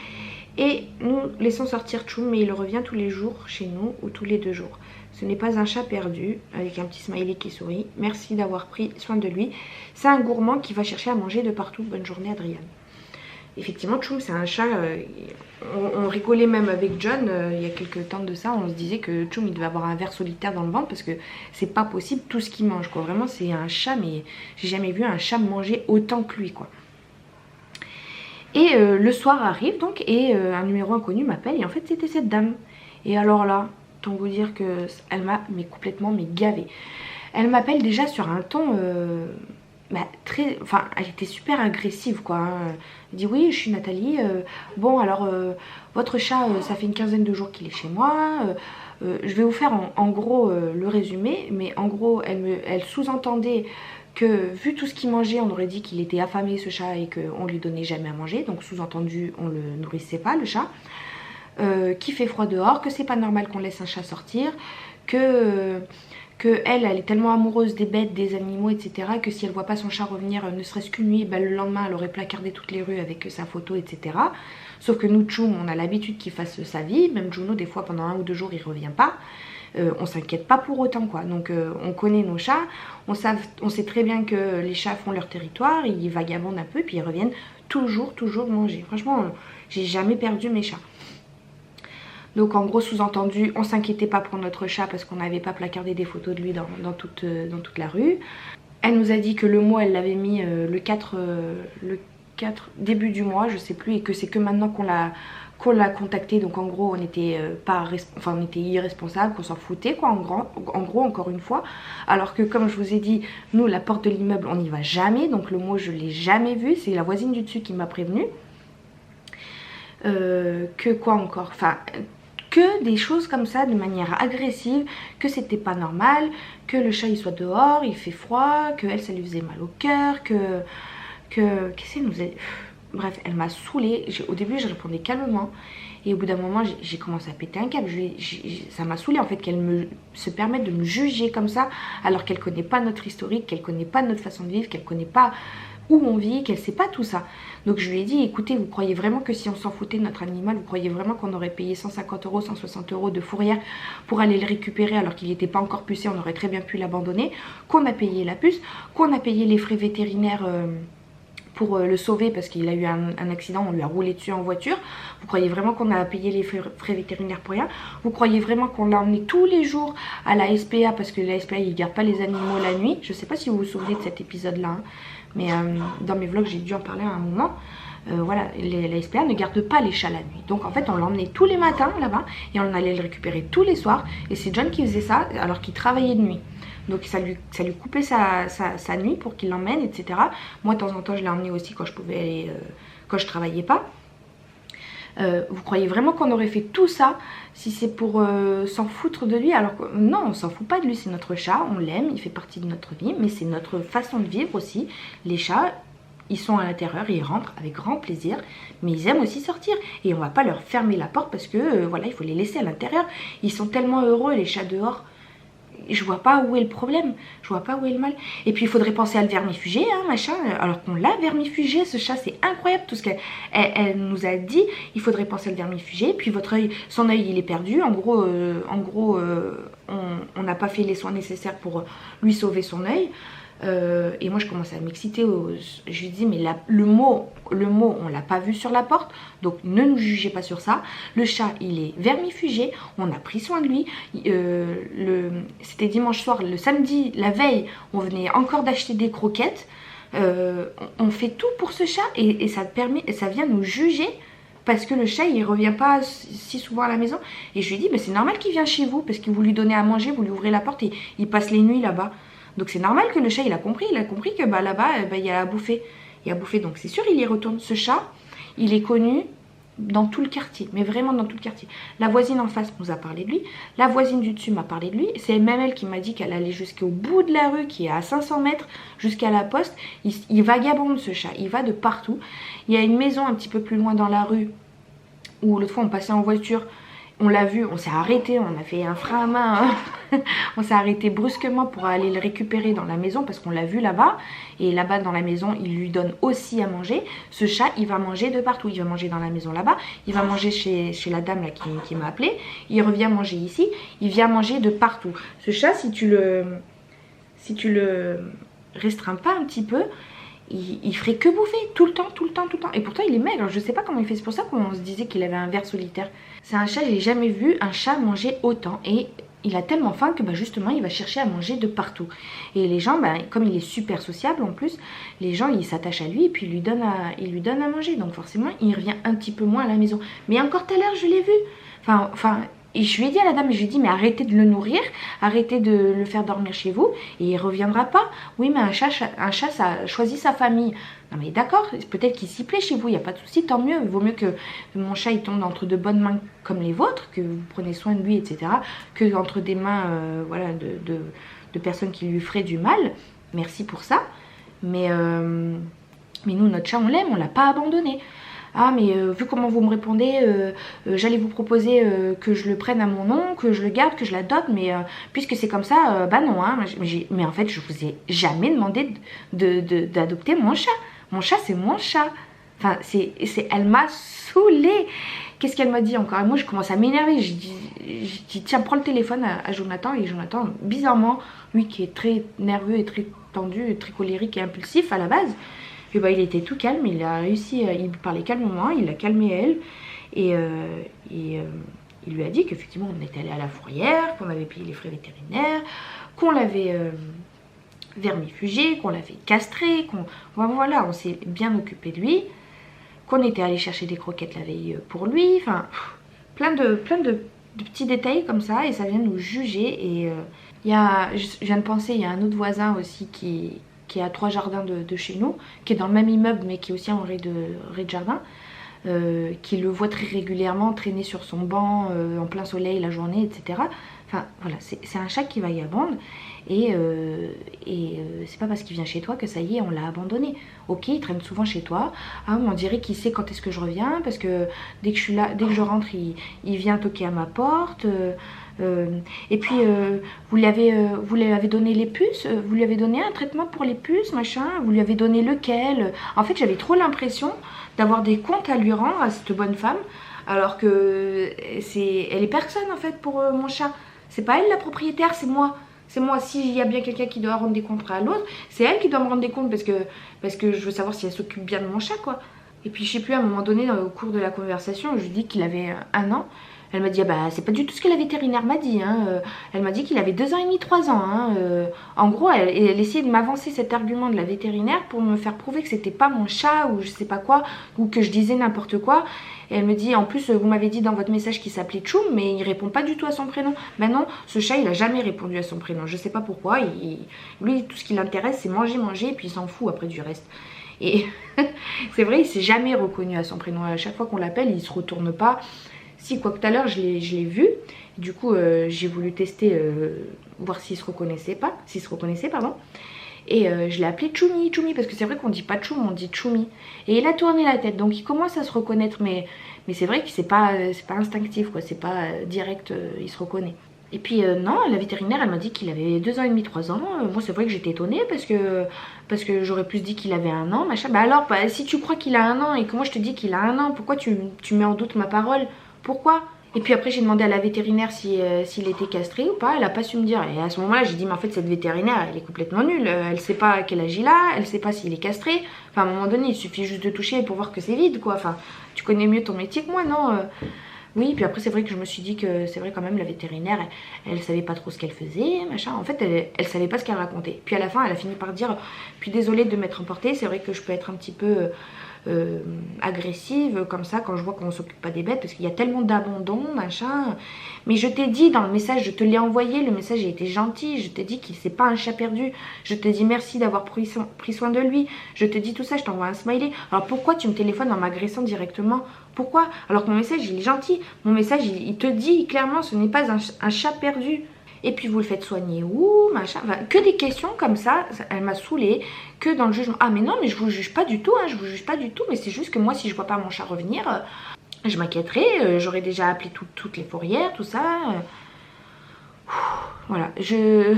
et nous laissons sortir Chum, mais il revient tous les jours chez nous ou tous les 2 jours. Ce n'est pas un chat perdu, avec un petit smiley qui sourit. Merci d'avoir pris soin de lui. C'est un gourmand qui va chercher à manger de partout. Bonne journée, Adriane. effectivement Choum c'est un chat, on rigolait même avec John il y a quelques temps de ça, on se disait que Choum il devait avoir un ver solitaire dans le ventre parce que c'est pas possible tout ce qu'il mange quoi. Vraiment c'est un chat, mais j'ai jamais vu un chat manger autant que lui quoi. Et le soir arrive donc et un numéro inconnu m'appelle et en fait c'était cette dame. Et alors là, autant vous dire que elle m'a complètement gavée. Elle m'appelle déjà sur un ton très, enfin elle était super agressive quoi. Elle dit oui je suis Nathalie, bon alors votre chat ça fait une quinzaine de jours qu'il est chez moi, je vais vous faire en gros le résumé, mais en gros elle sous-entendait que vu tout ce qu'il mangeait, on aurait dit qu'il était affamé ce chat et qu'on lui donnait jamais à manger, donc sous-entendu on le nourrissait pas le chat, qu'il fait froid dehors, que c'est pas normal qu'on laisse un chat sortir, que elle est tellement amoureuse des bêtes, des animaux, etc. que si elle voit pas son chat revenir, ne serait-ce qu'une nuit, le lendemain elle aurait placardé toutes les rues avec sa photo, etc. Sauf que nous, Choum, on a l'habitude qu'il fasse sa vie, même Juno, des fois pendant 1 ou 2 jours il revient pas. On s'inquiète pas pour autant quoi. Donc on connaît nos chats, on sait très bien que les chats font leur territoire, ils vagabondent un peu puis ils reviennent toujours manger. Franchement j'ai jamais perdu mes chats. Donc en gros sous-entendu on s'inquiétait pas pour notre chat parce qu'on n'avait pas placardé des photos de lui dans toute la rue. Elle nous a dit que le mot elle l'avait mis le 4 début du mois je sais plus, et que c'est que maintenant qu'on l'a contacté, donc en gros on était on était irresponsable, qu'on s'en foutait quoi en gros encore une fois, alors que comme je vous ai dit nous la porte de l'immeuble on n'y va jamais, donc le mot je l'ai jamais vu, c'est la voisine du dessus qui m'a prévenu. Que quoi encore, enfin que des choses comme ça de manière agressive, que c'était pas normal, que le chat il soit dehors, il fait froid, que elle ça lui faisait mal au cœur, qu'est-ce qu'elle nous a... Bref, elle m'a saoulée. Au début, je répondais calmement. Et au bout d'un moment, j'ai commencé à péter un câble. Ça m'a saoulée en fait qu'elle se permette de me juger comme ça, alors qu'elle connaît pas notre historique, qu'elle connaît pas notre façon de vivre, qu'elle connaît pas où on vit, qu'elle sait pas tout ça. Donc je lui ai dit, écoutez, vous croyez vraiment que si on s'en foutait de notre animal, vous croyez vraiment qu'on aurait payé 150 €, 160 € de fourrière pour aller le récupérer alors qu'il n'était pas encore pucé, on aurait très bien pu l'abandonner, qu'on a payé la puce, qu'on a payé les frais vétérinaires pour le sauver parce qu'il a eu un accident, on lui a roulé dessus en voiture. Vous croyez vraiment qu'on a payé les frais vétérinaires pour rien? Vous croyez vraiment qu'on l'a emmené tous les jours à la SPA parce que la SPA il garde pas les animaux la nuit? Je sais pas si vous vous souvenez de cet épisode là, hein. Mais dans mes vlogs j'ai dû en parler à un moment. Voilà, la SPA ne garde pas les chats la nuit. Donc en fait on l'emmenait tous les matins là-bas et on allait le récupérer tous les soirs. Et c'est John qui faisait ça alors qu'il travaillait de nuit. Donc ça lui coupait sa nuit pour qu'il l'emmène, etc. Moi de temps en temps je l'ai emmené aussi quand je pouvais aller, quand je travaillais pas. Vous croyez vraiment qu'on aurait fait tout ça si c'est pour s'en foutre de lui? Alors que non, on s'en fout pas de lui, c'est notre chat, on l'aime, il fait partie de notre vie, mais c'est notre façon de vivre aussi. Les chats, ils sont à l'intérieur, ils rentrent avec grand plaisir, mais ils aiment aussi sortir. Et on va pas leur fermer la porte parce que voilà, il faut les laisser à l'intérieur. Ils sont tellement heureux les chats dehors. Je vois pas où est le problème, je vois pas où est le mal. Et puis il faudrait penser à le vermifuger, hein, machin. Alors qu'on l'a vermifugé, ce chat, c'est incroyable tout ce qu'elle nous a dit. Il faudrait penser à le vermifuger. Puis votre œil, son œil il est perdu. En gros, on n'a pas fait les soins nécessaires pour lui sauver son œil. Et moi je commençais à m'exciter, je lui dis mais le mot on l'a pas vu sur la porte, donc ne nous jugez pas sur ça. Le chat il est vermifugé, on a pris soin de lui, c'était dimanche soir, le samedi, la veille on venait encore d'acheter des croquettes, on fait tout pour ce chat et ça vient nous juger parce que le chat il revient pas si souvent à la maison. Et je lui dis mais c'est normal qu'il vient chez vous parce que vous lui donnez à manger, vous lui ouvrez la porte et il passe les nuits là-bas. Donc c'est normal que le chat il a compris que bah, là-bas il y a à bouffer. Donc c'est sûr il y retourne. Ce chat, il est connu dans tout le quartier, mais vraiment dans tout le quartier. La voisine en face nous a parlé de lui, la voisine du dessus m'a parlé de lui. C'est même elle qui m'a dit qu'elle allait jusqu'au bout de la rue, qui est à 500 mètres, jusqu'à la poste. Il vagabonde ce chat, il va de partout. Il y a une maison un petit peu plus loin dans la rue, où l'autre fois on passait en voiture. On l'a vu, on s'est arrêté, on a fait un frein à main, hein. On s'est arrêté brusquement pour aller le récupérer dans la maison parce qu'on l'a vu là-bas. Et là-bas dans la maison, il lui donne aussi à manger. Ce chat, il va manger de partout. Il va manger dans la maison là-bas, il va manger chez la dame là qui m'a appelé. Il revient manger ici, il vient manger de partout. Ce chat, si tu le restreins pas un petit peu, il ferait que bouffer tout le temps, tout le temps, tout le temps. Et pourtant il est maigre, je sais pas comment il fait, c'est pour ça qu'on se disait qu'il avait un ver solitaire. C'est un chat, j'ai jamais vu un chat manger autant. Et il a tellement faim que bah, justement il va chercher à manger de partout. Et les gens, bah, comme il est super sociable en plus, les gens ils s'attachent à lui et puis il lui donne à manger. Donc forcément il revient un petit peu moins à la maison. Mais encore tout à l'heure je l'ai vu. Enfin, et je lui ai dit à la dame, je lui ai dit mais arrêtez de le nourrir, arrêtez de le faire dormir chez vous et il reviendra pas. Oui mais un chat ça choisit sa famille. Non mais d'accord, peut-être qu'il s'y plaît chez vous, il n'y a pas de souci, tant mieux. Il vaut mieux que mon chat il tombe entre de bonnes mains comme les vôtres, que vous prenez soin de lui, etc. Que entre des mains voilà, de personnes qui lui feraient du mal. Merci pour ça. Mais nous notre chat on l'aime, on l'a pas abandonné. Ah mais vu comment vous me répondez, j'allais vous proposer que je le prenne à mon nom, que je le garde, que je l'adopte, mais puisque c'est comme ça, bah non, hein, mais en fait je vous ai jamais demandé d'adopter mon chat. Mon chat c'est mon chat. Enfin elle m'a saoulée. Qu'est-ce qu'elle m'a dit encore? Et moi je commence à m'énerver, je dis tiens prends le téléphone à Jonathan, et Jonathan bizarrement, lui qui est très nerveux et très tendu, et très colérique et impulsif à la base, et bah, il était tout calme, il a réussi, il parlait calmement, il l'a calmé elle, et il lui a dit qu'effectivement on était allé à la fourrière, qu'on avait payé les frais vétérinaires, qu'on l'avait vermifugé, qu'on l'avait castré, voilà, on s'est bien occupé de lui, qu'on était allé chercher des croquettes la veille pour lui, enfin plein de petits détails comme ça, et ça vient nous juger. Et je viens de penser, il y a un autre voisin aussi qui est à 3 jardins de chez nous, qui est dans le même immeuble mais qui est aussi en rez-de-jardin, qui le voit très régulièrement traîner sur son banc en plein soleil la journée, etc. Enfin voilà, c'est un chat qui vagabonde, et c'est pas parce qu'il vient chez toi que ça y est on l'a abandonné. Ok, il traîne souvent chez toi, ah, on dirait qu'il sait quand est-ce que je reviens, parce que dès que je suis là, dès que je rentre il vient toquer à ma porte. Et puis vous lui avez donné les puces, vous lui avez donné un traitement pour les puces, machin, vous lui avez donné lequel? En fait j'avais trop l'impression d'avoir des comptes à lui rendre à cette bonne femme, alors que elle est personne en fait pour mon chat. C'est pas elle la propriétaire, c'est moi. C'est moi. S'il y a bien quelqu'un qui doit rendre des comptes à l'autre, c'est elle qui doit me rendre des comptes, parce que je veux savoir si elle s'occupe bien de mon chat, quoi. Et puis je sais plus, à un moment donné au cours de la conversation, je lui dis qu'il avait 1 an. Elle m'a dit, ah bah c'est pas du tout ce que la vétérinaire m'a dit, hein. Elle m'a dit qu'il avait 2 ans et demi, 3 ans, hein. En gros elle essayait de m'avancer cet argument de la vétérinaire pour me faire prouver que c'était pas mon chat, ou je sais pas quoi, ou que je disais n'importe quoi. Et elle me dit, en plus vous m'avez dit dans votre message qu'il s'appelait Tchoum, mais il répond pas du tout à son prénom. Ben non, ce chat il a jamais répondu à son prénom, je sais pas pourquoi. Lui tout ce qui l'intéresse c'est manger, et puis il s'en fout après du reste. Et c'est vrai, il s'est jamais reconnu à son prénom. À chaque fois qu'on l'appelle il se retourne pas. Si, quoi que tout à l'heure je l'ai vu, du coup j'ai voulu tester, voir s'il se reconnaissait pardon. Et je l'ai appelé Tchoumi, parce que c'est vrai qu'on dit pas Tchoum, on dit Tchoumi. Et il a tourné la tête, donc il commence à se reconnaître, mais c'est vrai que c'est pas instinctif, quoi, c'est pas direct, il se reconnaît. Et puis non, la vétérinaire elle m'a dit qu'il avait 2 ans et demi, 3 ans. Moi c'est vrai que j'étais étonnée parce que j'aurais plus dit qu'il avait 1 an, machin. Bah alors, si tu crois qu'il a 1 an et que moi je te dis qu'il a 1 an, pourquoi tu mets en doute ma parole? Pourquoi? Et puis après j'ai demandé à la vétérinaire s'il était castré ou pas, elle a pas su me dire. Et à ce moment là j'ai dit mais en fait cette vétérinaire elle est complètement nulle, elle sait pas à quel âge il a, elle sait pas s'il est castré. Enfin à un moment donné il suffit juste de toucher pour voir que c'est vide, quoi. Enfin tu connais mieux ton métier que moi, non? Oui, puis après c'est vrai que je me suis dit que c'est vrai quand même la vétérinaire elle savait pas trop ce qu'elle faisait, machin. En fait elle savait pas ce qu'elle racontait. Puis à la fin elle a fini par dire, puis désolée de m'être emportée, c'est vrai que je peux être un petit peu agressive comme ça quand je vois qu'on s'occupe pas des bêtes, parce qu'il y a tellement d'abandon, machin. Mais je t'ai dit dans le message, je te l'ai envoyé, le message a été gentil, je t'ai dit qu'il c'est pas un chat perdu, je te dis merci d'avoir pris soin de lui, je te dis tout ça, je t'envoie un smiley. Alors pourquoi tu me téléphones en m'agressant directement? Pourquoi? Alors que mon message il est gentil, mon message il te dit clairement ce n'est pas un chat perdu. Et puis vous le faites soigner où, machin, enfin, que des questions comme ça, elle m'a saoulée, que dans le jugement. Ah mais non, mais je vous juge pas du tout, hein, je vous juge pas du tout, mais c'est juste que moi si je vois pas mon chat revenir, je m'inquiéterais, j'aurais déjà appelé toutes les fourrières, tout ça. Voilà, je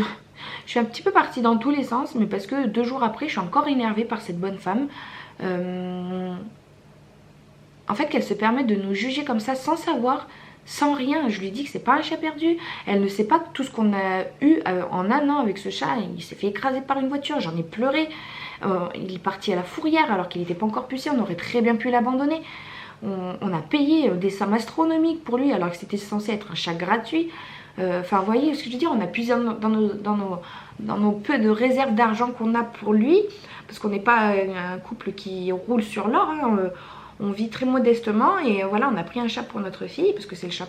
suis un petit peu partie dans tous les sens, mais parce que 2 jours après je suis encore énervée par cette bonne femme. En fait qu'elle se permet de nous juger comme ça sans savoir sans rien. Je lui dis que c'est pas un chat perdu. Elle ne sait pas que tout ce qu'on a eu en un an avec ce chat, il s'est fait écraser par une voiture, j'en ai pleuré. Il est parti à la fourrière alors qu'il n'était pas encore pucé, on aurait très bien pu l'abandonner. On a payé des sommes astronomiques pour lui alors que c'était censé être un chat gratuit. Enfin, vous voyez ce que je veux dire, on a puisé dans nos peu de réserves d'argent qu'on a pour lui, parce qu'on n'est pas un couple qui roule sur l'or, hein, on vit très modestement et voilà, on a pris un chat pour notre fille, parce que c'est le chat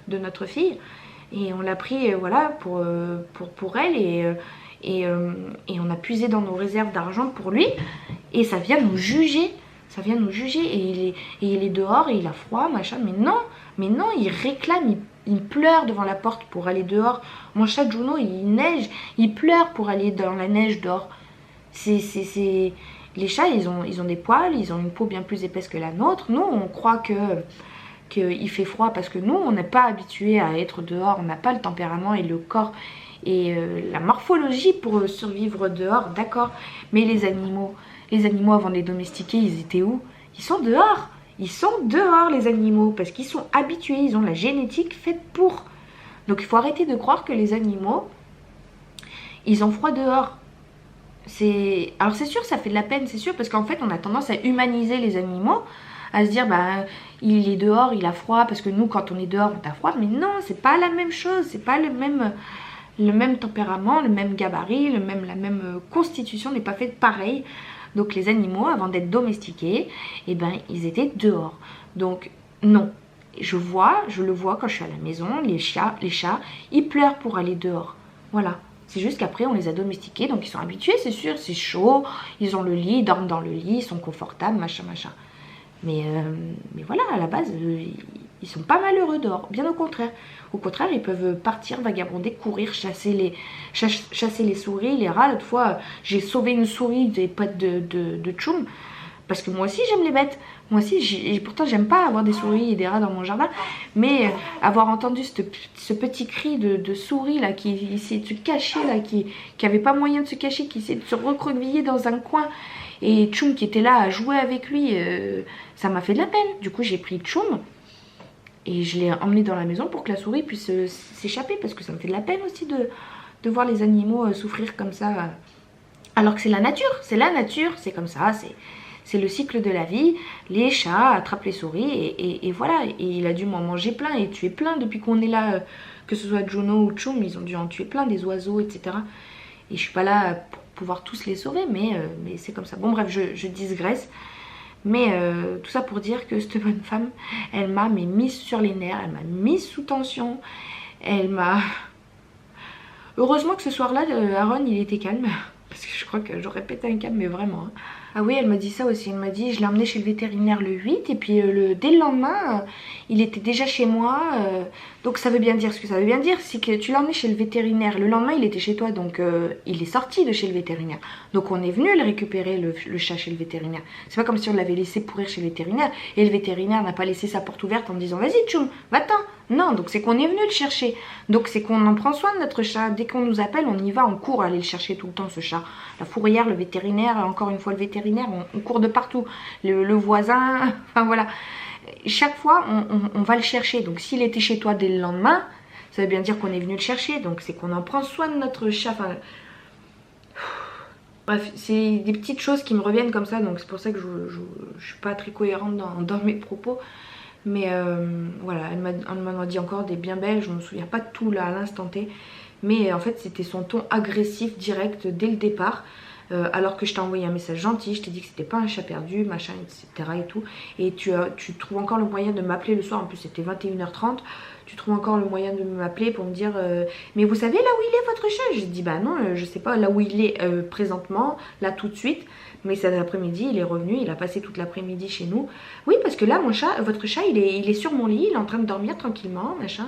de notre fille, et on l'a pris voilà, pour elle, et on a puisé dans nos réserves d'argent pour lui, et ça vient nous juger. Ça vient nous juger, et il est dehors, et il a froid, machin, mais non, il réclame, il pleure devant la porte pour aller dehors. Mon chat Juno, il neige, il pleure pour aller dans la neige dehors. Les chats, ils ont des poils, ils ont une peau bien plus épaisse que la nôtre. Nous, on croit qu'il fait froid parce que nous, on n'est pas habitués à être dehors, on n'a pas le tempérament et le corps et la morphologie pour survivre dehors, d'accord. Mais les animaux avant de les domestiquer, ils étaient où? Ils sont dehors. Ils sont dehors, les animaux, parce qu'ils sont habitués, ils ont la génétique faite pour. Donc il faut arrêter de croire que les animaux, ils ont froid dehors. Alors c'est sûr, ça fait de la peine, c'est sûr, parce qu'en fait on a tendance à humaniser les animaux, à se dire bah il est dehors, il a froid, parce que nous quand on est dehors on a froid, mais non, c'est pas la même chose, c'est pas le même tempérament, le même gabarit, la même constitution n'est pas faite pareil. Donc les animaux, avant d'être domestiqués, eh ben, ils étaient dehors. Donc non, je le vois quand je suis à la maison, les chats, ils pleurent pour aller dehors. Voilà. C'est juste qu'après on les a domestiqués, donc ils sont habitués, c'est sûr, c'est chaud, ils ont le lit, ils dorment dans le lit, ils sont confortables, machin. Mais voilà, à la base, ils sont pas malheureux dehors, bien au contraire. Au contraire, ils peuvent partir, vagabonder, courir, chasser les souris, les rats. L'autre fois, j'ai sauvé une souris des pattes de Tchoum, parce que moi aussi j'aime les bêtes. Moi aussi, pourtant j'aime pas avoir des souris et des rats dans mon jardin, mais avoir entendu ce petit cri de souris là, qui essayait de se cacher, là, qui avait pas moyen de se cacher, qui essayait de se recroqueviller dans un coin, et Tchoum qui était là à jouer avec lui, ça m'a fait de la peine. Du coup j'ai pris Tchoum et je l'ai emmené dans la maison pour que la souris puisse s'échapper, parce que ça me fait de la peine aussi de voir les animaux souffrir comme ça, alors que c'est la nature, c'est comme ça, c'est le cycle de la vie. Les chats attrapent les souris et voilà, et il a dû m'en manger plein et tuer plein depuis qu'on est là, que ce soit Juno ou Tchoum, ils ont dû en tuer plein, des oiseaux, etc. Et je suis pas là pour pouvoir tous les sauver, mais c'est comme ça. Bon bref, je digresse. Mais tout ça pour dire que cette bonne femme, elle m'a mise sur les nerfs, elle m'a mise sous tension, elle m'a... Heureusement que ce soir-là, Aaron, il était calme, parce que je crois que j'aurais pété un câble, mais vraiment. Hein. Ah oui, elle m'a dit ça aussi, elle m'a dit, je l'ai emmené chez le vétérinaire le 8, et puis dès le lendemain, il était déjà chez moi, donc ça veut bien dire, ce que ça veut bien dire, c'est que tu l'as emmené chez le vétérinaire, le lendemain il était chez toi, donc il est sorti de chez le vétérinaire, donc on est venu le récupérer, le chat, chez le vétérinaire. C'est pas comme si on l'avait laissé pourrir chez le vétérinaire, et le vétérinaire n'a pas laissé sa porte ouverte en disant, vas-y Tchoum, va-t'en. Non, donc c'est qu'on est venu le chercher, donc c'est qu'on en prend soin de notre chat, dès qu'on nous appelle, on y va, on court aller le chercher tout le temps, ce chat. La fourrière, le vétérinaire, encore une fois le vétérinaire, on court de partout, le voisin, enfin voilà. Chaque fois, on va le chercher, donc s'il était chez toi dès le lendemain, ça veut bien dire qu'on est venu le chercher, donc c'est qu'on en prend soin de notre chat, enfin... Bref, c'est des petites choses qui me reviennent comme ça, donc c'est pour ça que je suis pas très cohérente dans mes propos. Mais voilà, elle m'en a dit encore des bien belles, je me souviens pas de tout là à l'instant T. Mais en fait c'était son ton agressif direct dès le départ. Alors que je t'ai envoyé un message gentil, je t'ai dit que c'était pas un chat perdu, machin, etc. et tout. Et tu trouves encore le moyen de m'appeler le soir, en plus c'était 21h30. Tu trouves encore le moyen de m'appeler pour me dire mais vous savez là où il est votre chat? J'ai dit bah non, je sais pas là où il est présentement, là tout de suite. Mais cet après-midi, il est revenu, il a passé toute l'après-midi chez nous. Oui, parce que là, votre chat, il est sur mon lit, il est en train de dormir tranquillement, machin.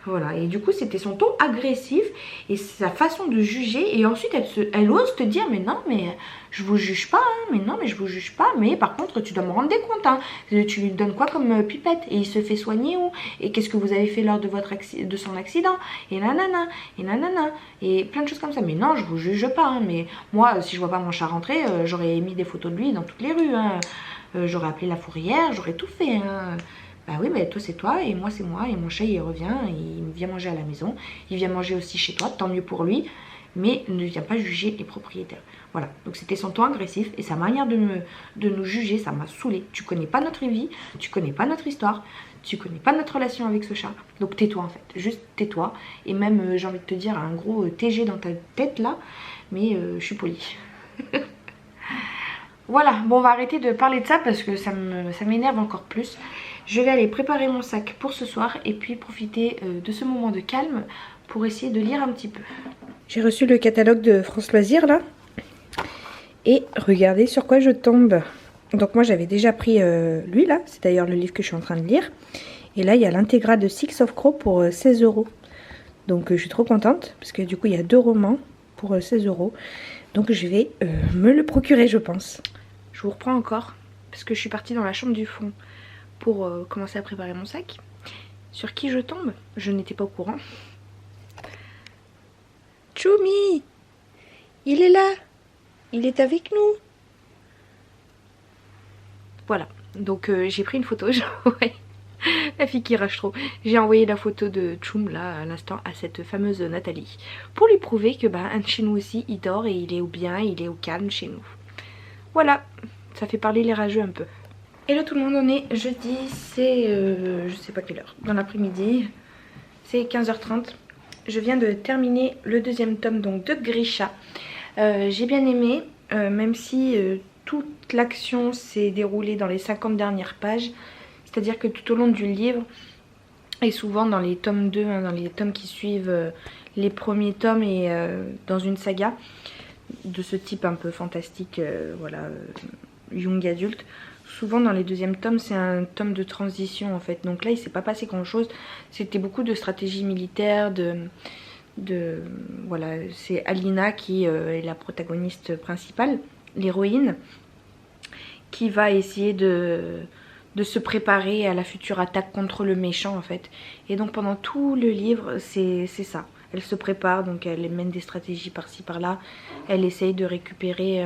Voilà, et du coup, c'était son ton agressif et sa façon de juger. Et ensuite, elle ose te dire, mais non, mais je vous juge pas, hein, mais non, mais je vous juge pas. Mais par contre, tu dois me rendre des comptes. Hein. Tu lui donnes quoi comme pipette? Et il se fait soigner où? Et qu'est-ce que vous avez fait lors de son accident? Et nanana, et nanana. Et plein de choses comme ça. Mais non, je vous juge pas. Hein. Mais moi, si je vois pas mon chat rentrer, j'aurais mis des photos de lui dans toutes les rues. Hein. J'aurais appelé la fourrière, j'aurais tout fait. Hein. Bah oui, bah toi c'est toi et moi c'est moi, et mon chat il revient, il vient manger à la maison, il vient manger aussi chez toi, tant mieux pour lui, mais ne viens pas juger les propriétaires. Voilà, donc c'était son ton agressif et sa manière de nous juger, ça m'a saoulée. Tu connais pas notre vie, tu connais pas notre histoire, tu connais pas notre relation avec ce chat, donc tais-toi en fait, juste tais-toi. Et même j'ai envie de te dire un gros TG dans ta tête là, mais je suis polie. Voilà, bon on va arrêter de parler de ça parce que ça m'énerve encore plus. Je vais aller préparer mon sac pour ce soir et puis profiter de ce moment de calme pour essayer de lire un petit peu. J'ai reçu le catalogue de France Loisirs là. Et regardez sur quoi je tombe. Donc moi j'avais déjà pris lui là, c'est d'ailleurs le livre que je suis en train de lire. Et là il y a l'intégrale de Six of Crow pour 16 €. Donc je suis trop contente parce que du coup il y a 2 romans pour 16 €. Donc je vais me le procurer je pense. Je vous reprends encore parce que je suis partie dans la chambre du fond pour commencer à préparer mon sac. Sur qui je tombe? Je n'étais pas au courant. Choumi! Il est là! Il est avec nous! Voilà, donc j'ai pris une photo, la fille qui rage trop. J'ai envoyé la photo de Choum là à l'instant à cette fameuse Nathalie pour lui prouver que bah, chez nous aussi il dort et il est au bien, il est au calme chez nous. Voilà, ça fait parler les rageux un peu. Hello tout le monde, on est jeudi, c'est je sais pas quelle heure, dans l'après-midi, c'est 15h30. Je viens de terminer le 2e tome donc de Grisha. J'ai bien aimé, même si toute l'action s'est déroulée dans les 50 dernières pages. C'est-à-dire que tout au long du livre, et souvent dans les tomes 2, hein, dans les tomes qui suivent les premiers tomes et dans une saga de ce type un peu fantastique, voilà, young adulte, souvent dans les 2e tomes c'est un tome de transition en fait. Donc là il s'est pas passé grand chose, c'était beaucoup de stratégie militaire, voilà, c'est Alina qui est la protagoniste principale, l'héroïne, qui va essayer de se préparer à la future attaque contre le méchant en fait. Et donc pendant tout le livre c'est ça, elle se prépare, donc elle mène des stratégies par-ci par-là, elle essaye de récupérer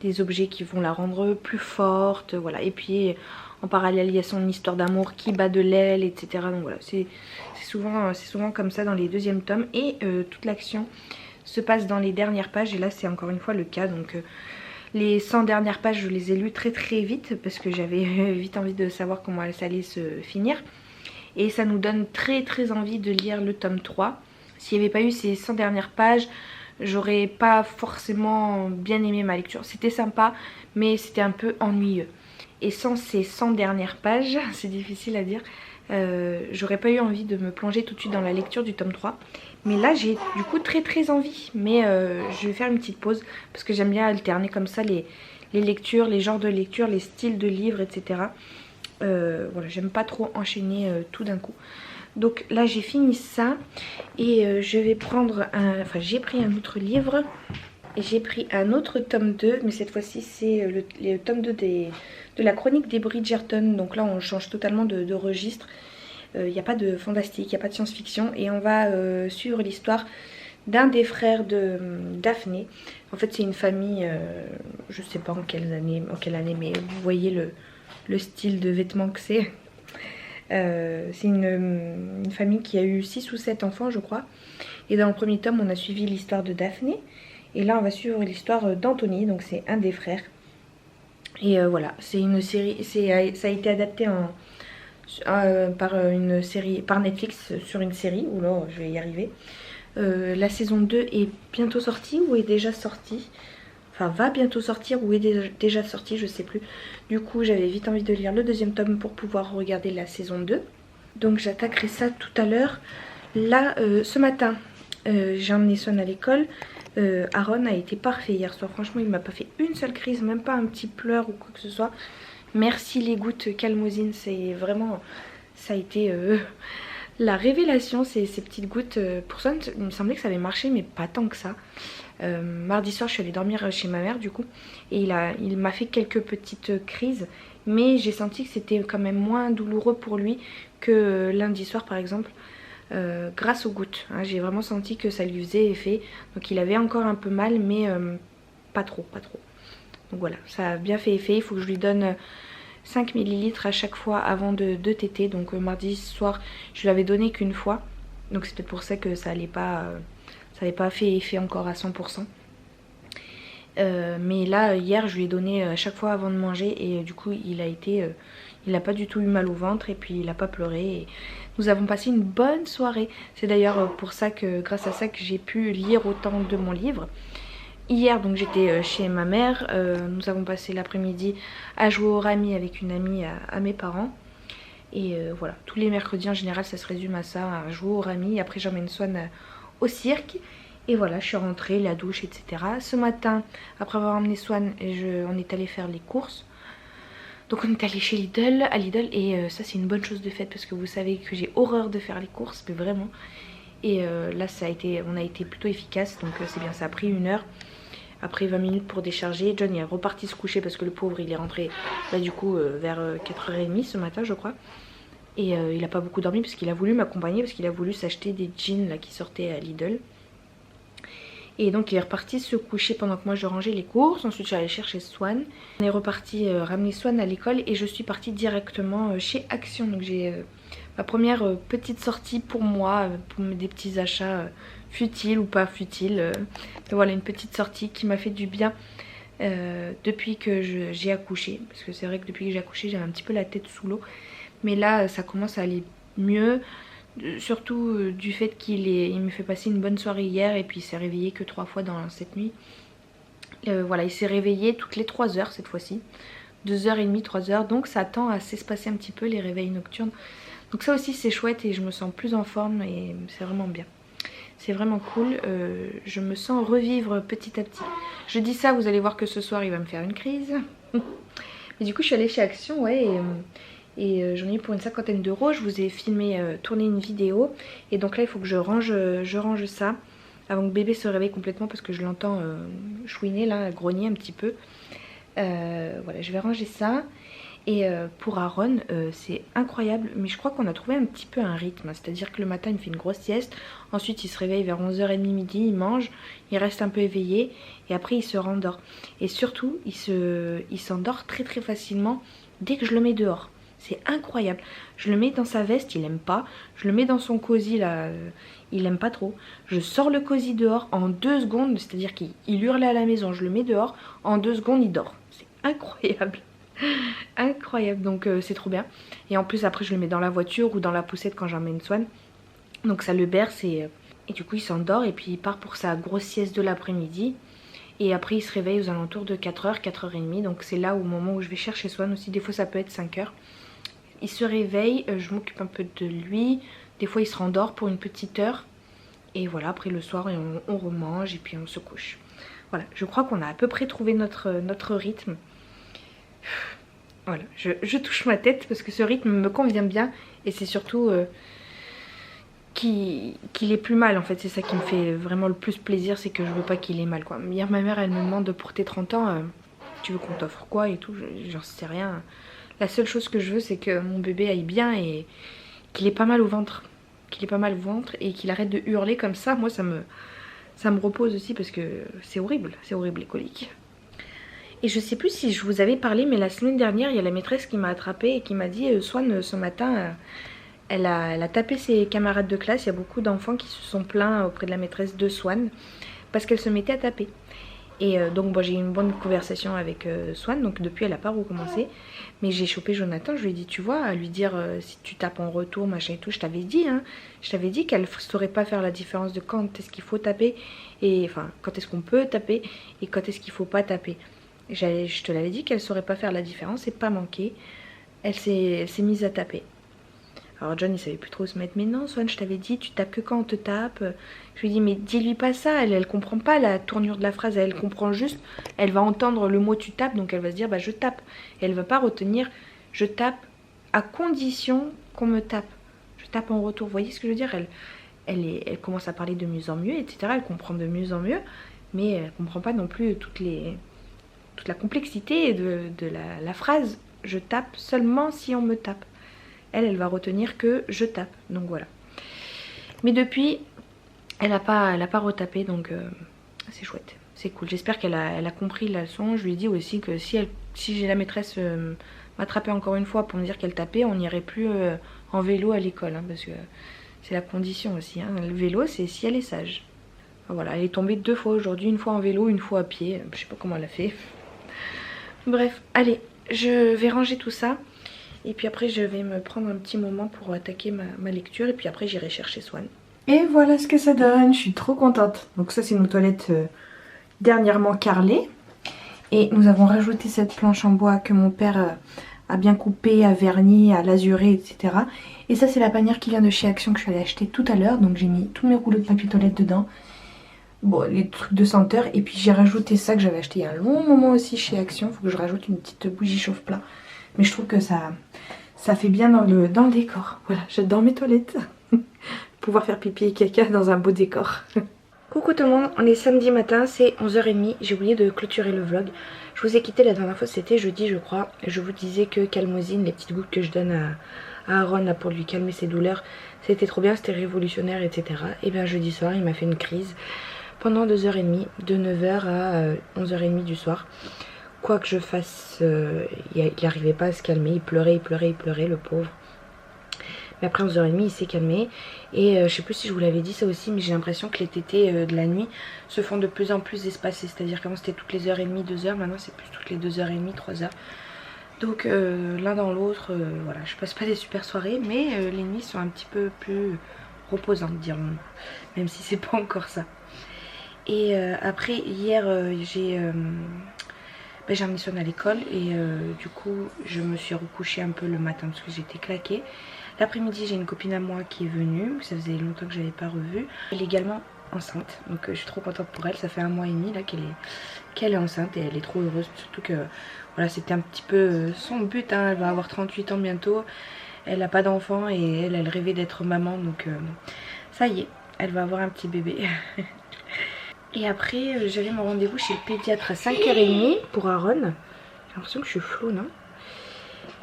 des objets qui vont la rendre plus forte, voilà. Et puis en parallèle il y a son histoire d'amour qui bat de l'aile, etc. Donc voilà, c'est souvent comme ça dans les 2e tomes. Et toute l'action se passe dans les dernières pages, et là c'est encore une fois le cas. Donc les 100 dernières pages je les ai lues très très vite parce que j'avais vite envie de savoir comment ça allait se finir. Et ça nous donne très très envie de lire le tome 3. S'il n'y avait pas eu ces 100 dernières pages, j'aurais pas forcément bien aimé ma lecture. C'était sympa mais c'était un peu ennuyeux. Et sans ces 100 dernières pages, c'est difficile à dire, j'aurais pas eu envie de me plonger tout de suite dans la lecture du tome 3. Mais là j'ai du coup très très envie. Mais je vais faire une petite pause parce que j'aime bien alterner comme ça les lectures, les genres de lecture, les styles de livres, etc. Voilà, j'aime pas trop enchaîner tout d'un coup. Donc là j'ai fini ça et je vais prendre j'ai pris un autre livre. Et j'ai pris un autre tome 2, mais cette fois-ci c'est le tome 2 de la chronique des Bridgerton. Donc là on change totalement de registre. Il n'y a pas de fantastique, il n'y a pas de science-fiction. Et on va suivre l'histoire d'un des frères de Daphné. En fait c'est une famille, je sais pas en quelle année, mais vous voyez le style de vêtements que c'est. C'est une famille qui a eu 6 ou 7 enfants je crois. Et dans le premier tome on a suivi l'histoire de Daphné. Et là on va suivre l'histoire d'Anthony, donc c'est un des frères. Et voilà, c'est une série, ça a été adapté par Netflix sur une série, ou là je vais y arriver. La saison 2 est bientôt sortie ou est déjà sortie. Enfin va bientôt sortir ou est déjà sortie, je sais plus. Du coup j'avais vite envie de lire le 2e tome pour pouvoir regarder la saison 2. Donc j'attaquerai ça tout à l'heure. Là ce matin j'ai emmené Son à l'école. Aaron a été parfait hier soir, franchement il m'a pas fait une seule crise, même pas un petit pleur ou quoi que ce soit. Merci les gouttes Calmosine, c'est vraiment, ça a été la révélation ces petites gouttes. Pour Son il me semblait que ça avait marché mais pas tant que ça. Mardi soir je suis allée dormir chez ma mère du coup et il m'a fait quelques petites crises, mais j'ai senti que c'était quand même moins douloureux pour lui que lundi soir par exemple. Grâce aux gouttes, hein, j'ai vraiment senti que ça lui faisait effet. Donc il avait encore un peu mal mais pas trop. Donc voilà, ça a bien fait effet. Il faut que je lui donne 5 ml à chaque fois avant de téter. Donc mardi soir je lui avais donné qu'une fois. Donc c'est peut-être pour ça que ça n'avait pas fait effet encore à 100%. Mais là hier je lui ai donné à chaque fois avant de manger et du coup il n'a pas du tout eu mal au ventre et puis il n'a pas pleuré et nous avons passé une bonne soirée. C'est d'ailleurs pour ça que grâce à ça que j'ai pu lire autant de mon livre. Hier donc j'étais chez ma mère, nous avons passé l'après-midi à jouer au rami avec une amie à mes parents. Et voilà, tous les mercredis en général ça se résume à ça, à jouer au rami. Après j'emmène Swan au cirque. Et voilà, je suis rentrée, la douche, etc. Ce matin, après avoir emmené Swan, on est allé faire les courses. Donc on est allé chez Lidl, à Lidl. Et ça c'est une bonne chose de fait parce que vous savez que j'ai horreur de faire les courses, mais vraiment. Et là on a été plutôt efficace, donc c'est bien, ça a pris 1 heure. Après 20 minutes pour décharger, John il est reparti se coucher parce que le pauvre il est rentré là du coup vers 4h30 ce matin je crois. Et il a pas beaucoup dormi parce qu'il a voulu m'accompagner, parce qu'il a voulu s'acheter des jeans là qui sortaient à Lidl. Et donc il est reparti se coucher pendant que moi je rangeais les courses. Ensuite je suis allée chercher Swan. On est reparti ramener Swan à l'école et je suis partie directement chez Action. Donc j'ai ma première petite sortie pour moi, pour des petits achats futiles ou pas futiles. Mais voilà, une petite sortie qui m'a fait du bien depuis que j'ai accouché. Parce que c'est vrai que depuis que j'ai accouché j'avais un petit peu la tête sous l'eau. Mais là ça commence à aller mieux. Surtout du fait il me fait passer une bonne soirée hier et puis il s'est réveillé que 3 fois dans cette nuit. Voilà, il s'est réveillé toutes les 3 heures cette fois-ci. 2h30, 3h, donc ça tend à s'espacer un petit peu les réveils nocturnes. Donc ça aussi c'est chouette et je me sens plus en forme et c'est vraiment bien. C'est vraiment cool, je me sens revivre petit à petit. Je dis ça, vous allez voir que ce soir il va me faire une crise. Mais du coup je suis allée chez Action, ouais, et j'en ai eu pour une 50aine d'euros. Je vous ai filmé, tourné une vidéo. Et donc là il faut que je range ça avant que bébé se réveille complètement parce que je l'entends chouiner là, grogner un petit peu. Voilà, je vais ranger ça. Et pour Aaron, c'est incroyable, mais je crois qu'on a trouvé un petit peu un rythme. C'est-à-dire que le matin il fait une grosse sieste, ensuite il se réveille vers 11h30 midi, il mange, il reste un peu éveillé et après il se rendort. Et surtout il s'endort très très facilement dès que je le mets dehors. C'est incroyable. Je le mets dans sa veste, il aime pas. Je le mets dans son cosy là, il aime pas trop. Je sors le cosy dehors en 2 secondes, c'est-à-dire qu'il hurlait à la maison, je le mets dehors, en 2 secondes il dort. C'est incroyable. Incroyable, donc c'est trop bien. Et en plus après je le mets dans la voiture ou dans la poussette quand j'emmène Swan. Donc ça le berce et du coup il s'endort et puis il part pour sa grosse sieste de l'après-midi. Et après il se réveille aux alentours de 4h, 4h30. Donc c'est là au moment où je vais chercher Swan aussi. Des fois ça peut être 5h. Il se réveille, je m'occupe un peu de lui. Des fois il se rendort pour une petite heure. Et voilà, après le soir on remange et puis on se couche. Voilà, je crois qu'on a à peu près trouvé notre rythme. Voilà, je touche ma tête parce que ce rythme me convient bien. Et c'est surtout qu'il ait plus mal en fait. C'est ça qui me fait vraiment le plus plaisir, c'est que je veux pas qu'il ait mal quoi. Hier ma mère elle me demande pour tes 30 ans, tu veux qu'on t'offre quoi et tout, j'en sais rien. La seule chose que je veux c'est que mon bébé aille bien et qu'il ait pas mal au ventre. Qu'il ait pas mal au ventre et qu'il arrête de hurler comme ça. Moi ça me repose aussi parce que c'est horrible les coliques. Et je sais plus si je vous avais parlé, mais la semaine dernière il y a la maîtresse qui m'a attrapée et qui m'a dit Swan ce matin elle a tapé ses camarades de classe. Il y a beaucoup d'enfants qui se sont plaints auprès de la maîtresse de Swan parce qu'elle se mettait à taper. Et donc bon, j'ai eu une bonne conversation avec Swan, donc depuis elle a pas recommencé. Mais j'ai chopé Jonathan, je lui ai dit tu vois, à lui dire si tu tapes en retour machin et tout, je t'avais dit hein, je t'avais dit qu'elle saurait pas faire la différence de quand est-ce qu'il faut taper, et enfin quand est-ce qu'on peut taper et quand est-ce qu'il faut pas taper. Je te l'avais dit qu'elle saurait pas faire la différence et pas manquer. Elle s'est mise à taper. Alors John il savait plus trop se mettre. Mais non Swan, je t'avais dit tu tapes que quand on te tape. Je lui ai dit mais dis-lui pas ça. Elle comprend pas la tournure de la phrase. Elle comprend juste, elle va entendre le mot tu tapes. Donc elle va se dire bah je tape. Et elle va pas retenir je tape à condition qu'on me tape. Je tape en retour. Vous voyez ce que je veux dire, elle commence à parler de mieux en mieux, etc. Elle comprend de mieux en mieux. Mais elle comprend pas non plus toute la complexité de la phrase je tape seulement si on me tape. Elle va retenir que je tape, donc voilà. Mais depuis elle a pas retapé, donc c'est chouette, c'est cool. J'espère qu'elle a compris la leçon. Je lui ai dit aussi que si j'ai la maîtresse m'attraper encore une fois pour me dire qu'elle tapait, on n'irait plus en vélo à l'école, hein, parce que c'est la condition aussi, hein. Le vélo c'est si elle est sage. Voilà, elle est tombée 2 fois aujourd'hui, une fois en vélo, une fois à pied, je sais pas comment elle a fait. Bref, allez, je vais ranger tout ça. Et puis après je vais me prendre un petit moment pour attaquer ma lecture. Et puis après j'irai chercher Swan. Et voilà ce que ça donne, je suis trop contente. Donc ça c'est nos toilettes dernièrement carrelées. Et nous avons rajouté cette planche en bois que mon père a bien coupée, a verni, a lasuré, etc. Et ça c'est la panière qui vient de chez Action que je suis allée acheter tout à l'heure. Donc j'ai mis tous mes rouleaux de papier toilette dedans. Bon, les trucs de senteur. Et puis j'ai rajouté ça que j'avais acheté il y a un long moment aussi chez Action. Faut que je rajoute une petite bougie chauffe-plat. Mais je trouve que ça fait bien dans le décor. Voilà, j'adore mes toilettes. Pouvoir faire pipi et caca dans un beau décor. Coucou tout le monde, on est samedi matin, c'est 11h30. J'ai oublié de clôturer le vlog. Je vous ai quitté la dernière fois, c'était jeudi je crois. Je vous disais que Calmosine, les petites gouttes que je donne à Aaron là, pour lui calmer ses douleurs, c'était trop bien, c'était révolutionnaire, etc. Et bien jeudi soir, il m'a fait une crise pendant 2h30, de 9h à 11h30 du soir. Quoi que je fasse, il n'arrivait pas à se calmer, il pleurait, le pauvre. Mais après 11h30 il s'est calmé. Et je sais plus si je vous l'avais dit ça aussi, mais j'ai l'impression que les tétés de la nuit se font de plus en plus espacés. C'est-à-dire qu'avant c'était toutes les heures et demie, 2h, maintenant c'est plus toutes les 2h30, 3h. Donc l'un dans l'autre, voilà, je passe pas des super soirées, mais les nuits sont un petit peu plus reposantes, dirons-nous. Même si c'est pas encore ça. Et après hier j'ai amené Swan à l'école et du coup je me suis recouchée un peu le matin parce que j'étais claquée. L'après-midi j'ai une copine à moi qui est venue, ça faisait longtemps que je n'avais pas revu. Elle est également enceinte, donc je suis trop contente pour elle, ça fait 1 mois et demi là qu'elle est enceinte et elle est trop heureuse. Surtout que voilà, c'était un petit peu son but, hein. Elle va avoir 38 ans bientôt, elle n'a pas d'enfant et elle rêvait d'être maman, donc ça y est, elle va avoir un petit bébé. Et après j'avais mon rendez-vous chez le pédiatre à 5h30 pour Aaron. J'ai l'impression que je suis floue, non?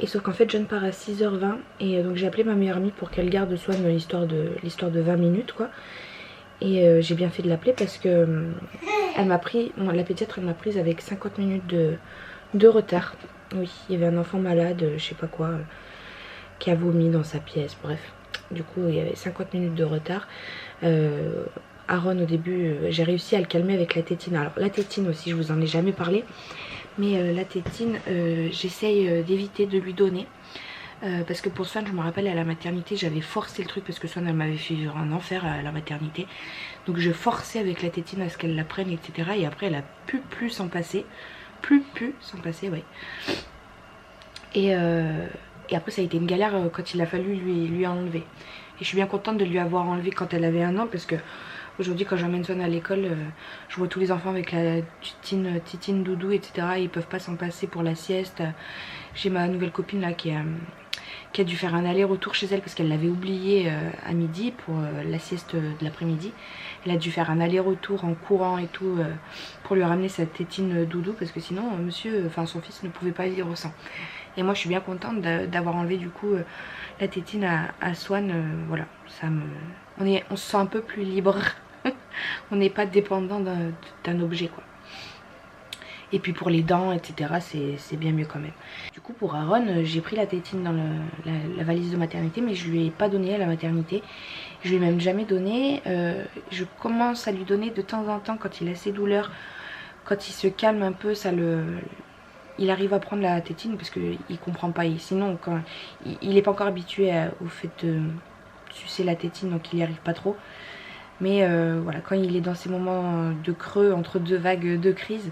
Et sauf qu'en fait John part à 6h20 et donc j'ai appelé ma meilleure amie pour qu'elle garde Swan l'histoire de 20 minutes quoi. Et j'ai bien fait de l'appeler parce que elle m'a pris, la pédiatre elle m'a prise avec 50 minutes de retard. Oui, il y avait un enfant malade, je sais pas quoi, qui a vomi dans sa pièce, bref. Du coup il y avait 50 minutes de retard. Aaron au début j'ai réussi à le calmer avec la tétine. Alors la tétine aussi je vous en ai jamais parlé. Mais la tétine, j'essaye d'éviter de lui donner. Parce que pour Swan, je me rappelle à la maternité, j'avais forcé le truc parce que Swan, elle m'avait fait vivre un enfer à la maternité. Donc je forçais avec la tétine à ce qu'elle la prenne, etc. Et après, elle a plus s'en passer. Plus s'en passer, ouais. Et après, ça a été une galère quand il a fallu lui enlever. Et je suis bien contente de lui avoir enlevé quand elle avait 1 an parce que aujourd'hui quand j'emmène Swan à l'école, je vois tous les enfants avec la titine doudou, etc. Ils peuvent pas s'en passer pour la sieste. J'ai ma nouvelle copine là qui a dû faire un aller-retour chez elle parce qu'elle l'avait oublié à midi pour la sieste de l'après-midi. Elle a dû faire un aller-retour en courant et tout pour lui ramener sa tétine doudou parce que sinon son fils ne pouvait pas vivre sans. Et moi je suis bien contente d'avoir enlevé du coup la tétine à Swan. Voilà, on se sent un peu plus libre. On n'est pas dépendant d'un objet quoi. Et puis pour les dents etc c'est bien mieux quand même. Du coup pour Aaron j'ai pris la tétine dans la valise de maternité, mais je lui ai pas donné à la maternité. Je lui ai même jamais donné. Je commence à lui donner de temps en temps quand il a ses douleurs. Quand il se calme un peu il arrive à prendre la tétine parce qu'il comprend pas. Sinon quand il est pas encore habitué au fait de sucer la tétine, donc il y arrive pas trop. Mais voilà, quand il est dans ces moments de creux entre 2 vagues de crise,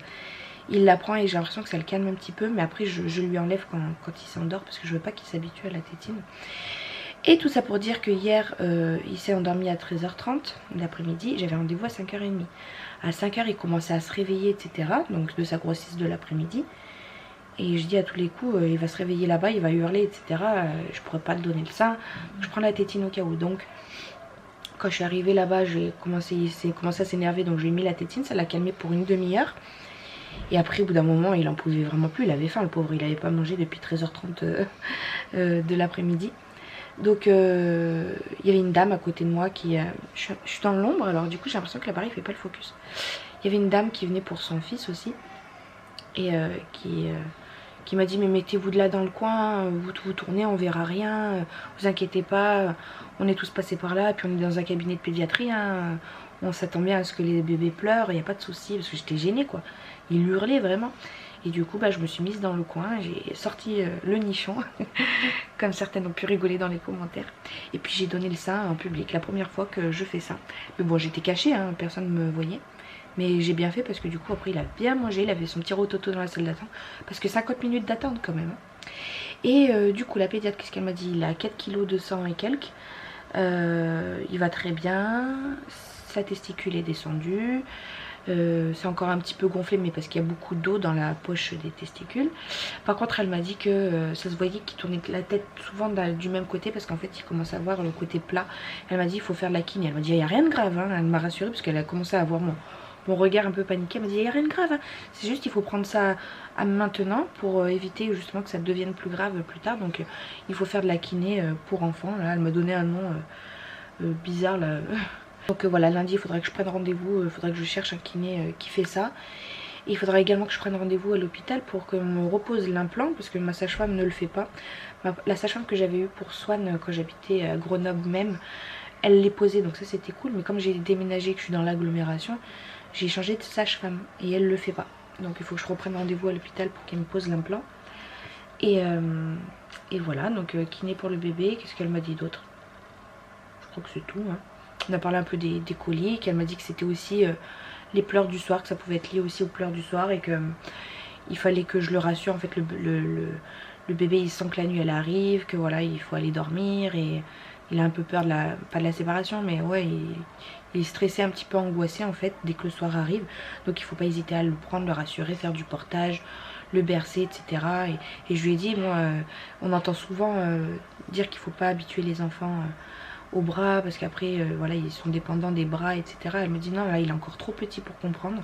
il la prend et j'ai l'impression que ça le calme un petit peu. Mais après je lui enlève quand il s'endort parce que je veux pas qu'il s'habitue à la tétine. Et tout ça pour dire que hier il s'est endormi à 13h30 l'après-midi. J'avais rendez-vous à 5h30. À 5h il commençait à se réveiller, etc. Donc de sa grossesse de l'après-midi. Et je dis à tous les coups, il va se réveiller là-bas, il va hurler, etc. Je pourrais pas le donner le sein. Je prends la tétine au cas où. Donc quand je suis arrivée là-bas, il s'est commencé à s'énerver, donc je lui ai mis la tétine, ça l'a calmé pour une demi-heure. Et après au bout d'un moment il en pouvait vraiment plus, il avait faim le pauvre, il n'avait pas mangé depuis 13h30 de l'après-midi. Donc il y avait une dame à côté de moi qui... je suis dans l'ombre, alors du coup j'ai l'impression que l'appareil fait pas le focus. Il y avait une dame qui venait pour son fils aussi et qui qui m'a dit mais mettez-vous de là dans le coin, vous tournez, on verra rien, vous inquiétez pas, on est tous passés par là, et puis on est dans un cabinet de pédiatrie, hein, on s'attend bien à ce que les bébés pleurent, il n'y a pas de souci, parce que j'étais gênée quoi, il hurlait vraiment. Et du coup je me suis mise dans le coin, j'ai sorti le nichon, comme certaines ont pu rigoler dans les commentaires. Et puis j'ai donné le sein en public, la première fois que je fais ça. Mais bon, j'étais cachée, hein, personne ne me voyait. Mais j'ai bien fait parce que du coup après il a bien mangé, il avait son petit rototo dans la salle d'attente. Parce que 50 minutes d'attente quand même. Et du coup la pédiatre, qu'est-ce qu'elle m'a dit? Il a 4 kg de sang et quelques. Il va très bien, sa testicule est descendue. C'est encore un petit peu gonflé mais parce qu'il y a beaucoup d'eau dans la poche des testicules. Par contre elle m'a dit que ça se voyait qu'il tournait la tête souvent du même côté parce qu'en fait il commence à voir le côté plat. Elle m'a dit il faut faire de la kiné. Elle m'a dit il n'y a rien de grave, hein. Elle m'a rassurée parce qu'elle a commencé à voir mon regard un peu paniqué. Elle m'a dit il n'y a rien de grave, hein. C'est juste il faut prendre ça à maintenant pour éviter justement que ça devienne plus grave plus tard. Donc il faut faire de la kiné pour enfants. Là elle m'a donné un nom bizarre là. Donc voilà, lundi il faudra que je prenne rendez-vous, il faudra que je cherche un kiné qui fait ça. Et il faudra également que je prenne rendez-vous à l'hôpital pour qu'on me repose l'implant parce que ma sage-femme ne le fait pas. La sage-femme que j'avais eue pour Swan quand j'habitais à Grenoble même, elle l'est posée, donc ça c'était cool. Mais comme j'ai déménagé, que je suis dans l'agglomération, j'ai changé de sage-femme et elle le fait pas. Donc il faut que je reprenne rendez-vous à l'hôpital pour qu'elle me pose l'implant. Et voilà, donc kiné pour le bébé. Qu'est-ce qu'elle m'a dit d'autre? Je crois que c'est tout, hein. On a parlé un peu des coliques, elle m'a dit que c'était aussi les pleurs du soir, que ça pouvait être lié aussi aux pleurs du soir et que il fallait que je le rassure. En fait le bébé il sent que la nuit elle arrive, que voilà il faut aller dormir et il a un peu peur de pas de la séparation mais ouais il est stressé, un petit peu angoissé en fait dès que le soir arrive. Donc il faut pas hésiter à le prendre, le rassurer, faire du portage, le bercer, etc. Et je lui ai dit, moi on entend souvent dire qu'il faut pas habituer les enfants au bras parce qu'après voilà ils sont dépendants des bras, etc. Elle me dit non là il est encore trop petit pour comprendre.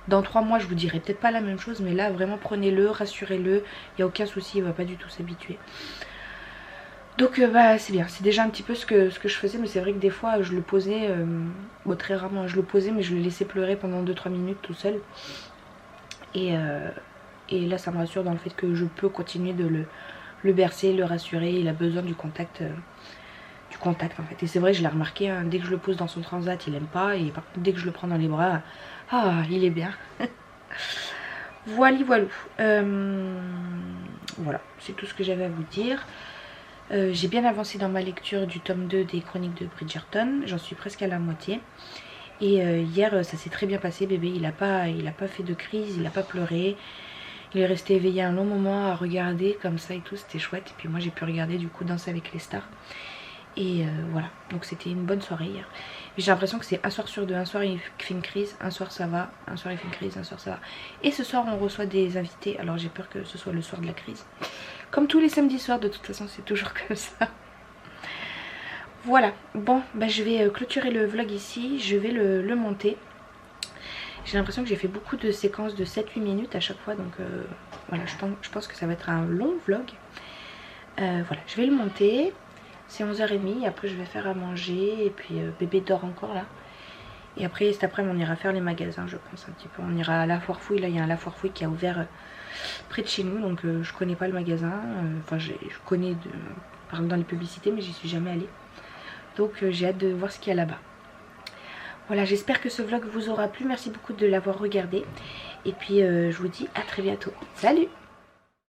Dans 3 mois je vous dirai peut-être pas la même chose, mais là vraiment prenez-le, rassurez-le, il n'y a aucun souci, il va pas du tout s'habituer. Donc c'est bien, c'est déjà un petit peu ce que je faisais, mais c'est vrai que des fois je le posais, bon très rarement je le posais, mais je le laissais pleurer pendant 2-3 minutes tout seul. Et là ça me rassure dans le fait que je peux continuer de le bercer, le rassurer, il a besoin du contact en fait. Et c'est vrai, je l'ai remarqué, hein, dès que je le pose dans son transat il aime pas, et par contre dès que je le prends dans les bras, ah il est bien. Voilà. Voilà, c'est tout ce que j'avais à vous dire. J'ai bien avancé dans ma lecture du tome 2 des Chroniques de Bridgerton, j'en suis presque à la moitié. Et hier ça s'est très bien passé, bébé il a pas fait de crise, il a pas pleuré. Il est resté éveillé un long moment à regarder comme ça et tout, c'était chouette. Et puis moi j'ai pu regarder du coup Danser avec les stars. Et voilà, donc c'était une bonne soirée hier. J'ai l'impression que c'est un soir sur deux, un soir il fait une crise, un soir ça va, un soir il fait une crise, un soir ça va. Et ce soir on reçoit des invités, alors j'ai peur que ce soit le soir de la crise. Comme tous les samedis soirs, de toute façon c'est toujours comme ça. Voilà, bon je vais clôturer le vlog ici, je vais le monter. J'ai l'impression que j'ai fait beaucoup de séquences de 7-8 minutes à chaque fois, donc voilà, je pense que ça va être un long vlog. Voilà, je vais le monter. C'est 11h30, après je vais faire à manger et puis bébé dort encore là. Et après cet après-midi on ira faire les magasins, je pense un petit peu. On ira à la Foire Fouille, là il y a un La Foire Fouille qui a ouvert près de chez nous, donc je connais pas le magasin. Enfin je connais par exemple dans les publicités mais j'y suis jamais allée. Donc j'ai hâte de voir ce qu'il y a là-bas. Voilà, j'espère que ce vlog vous aura plu, merci beaucoup de l'avoir regardé. Et puis je vous dis à très bientôt. Salut!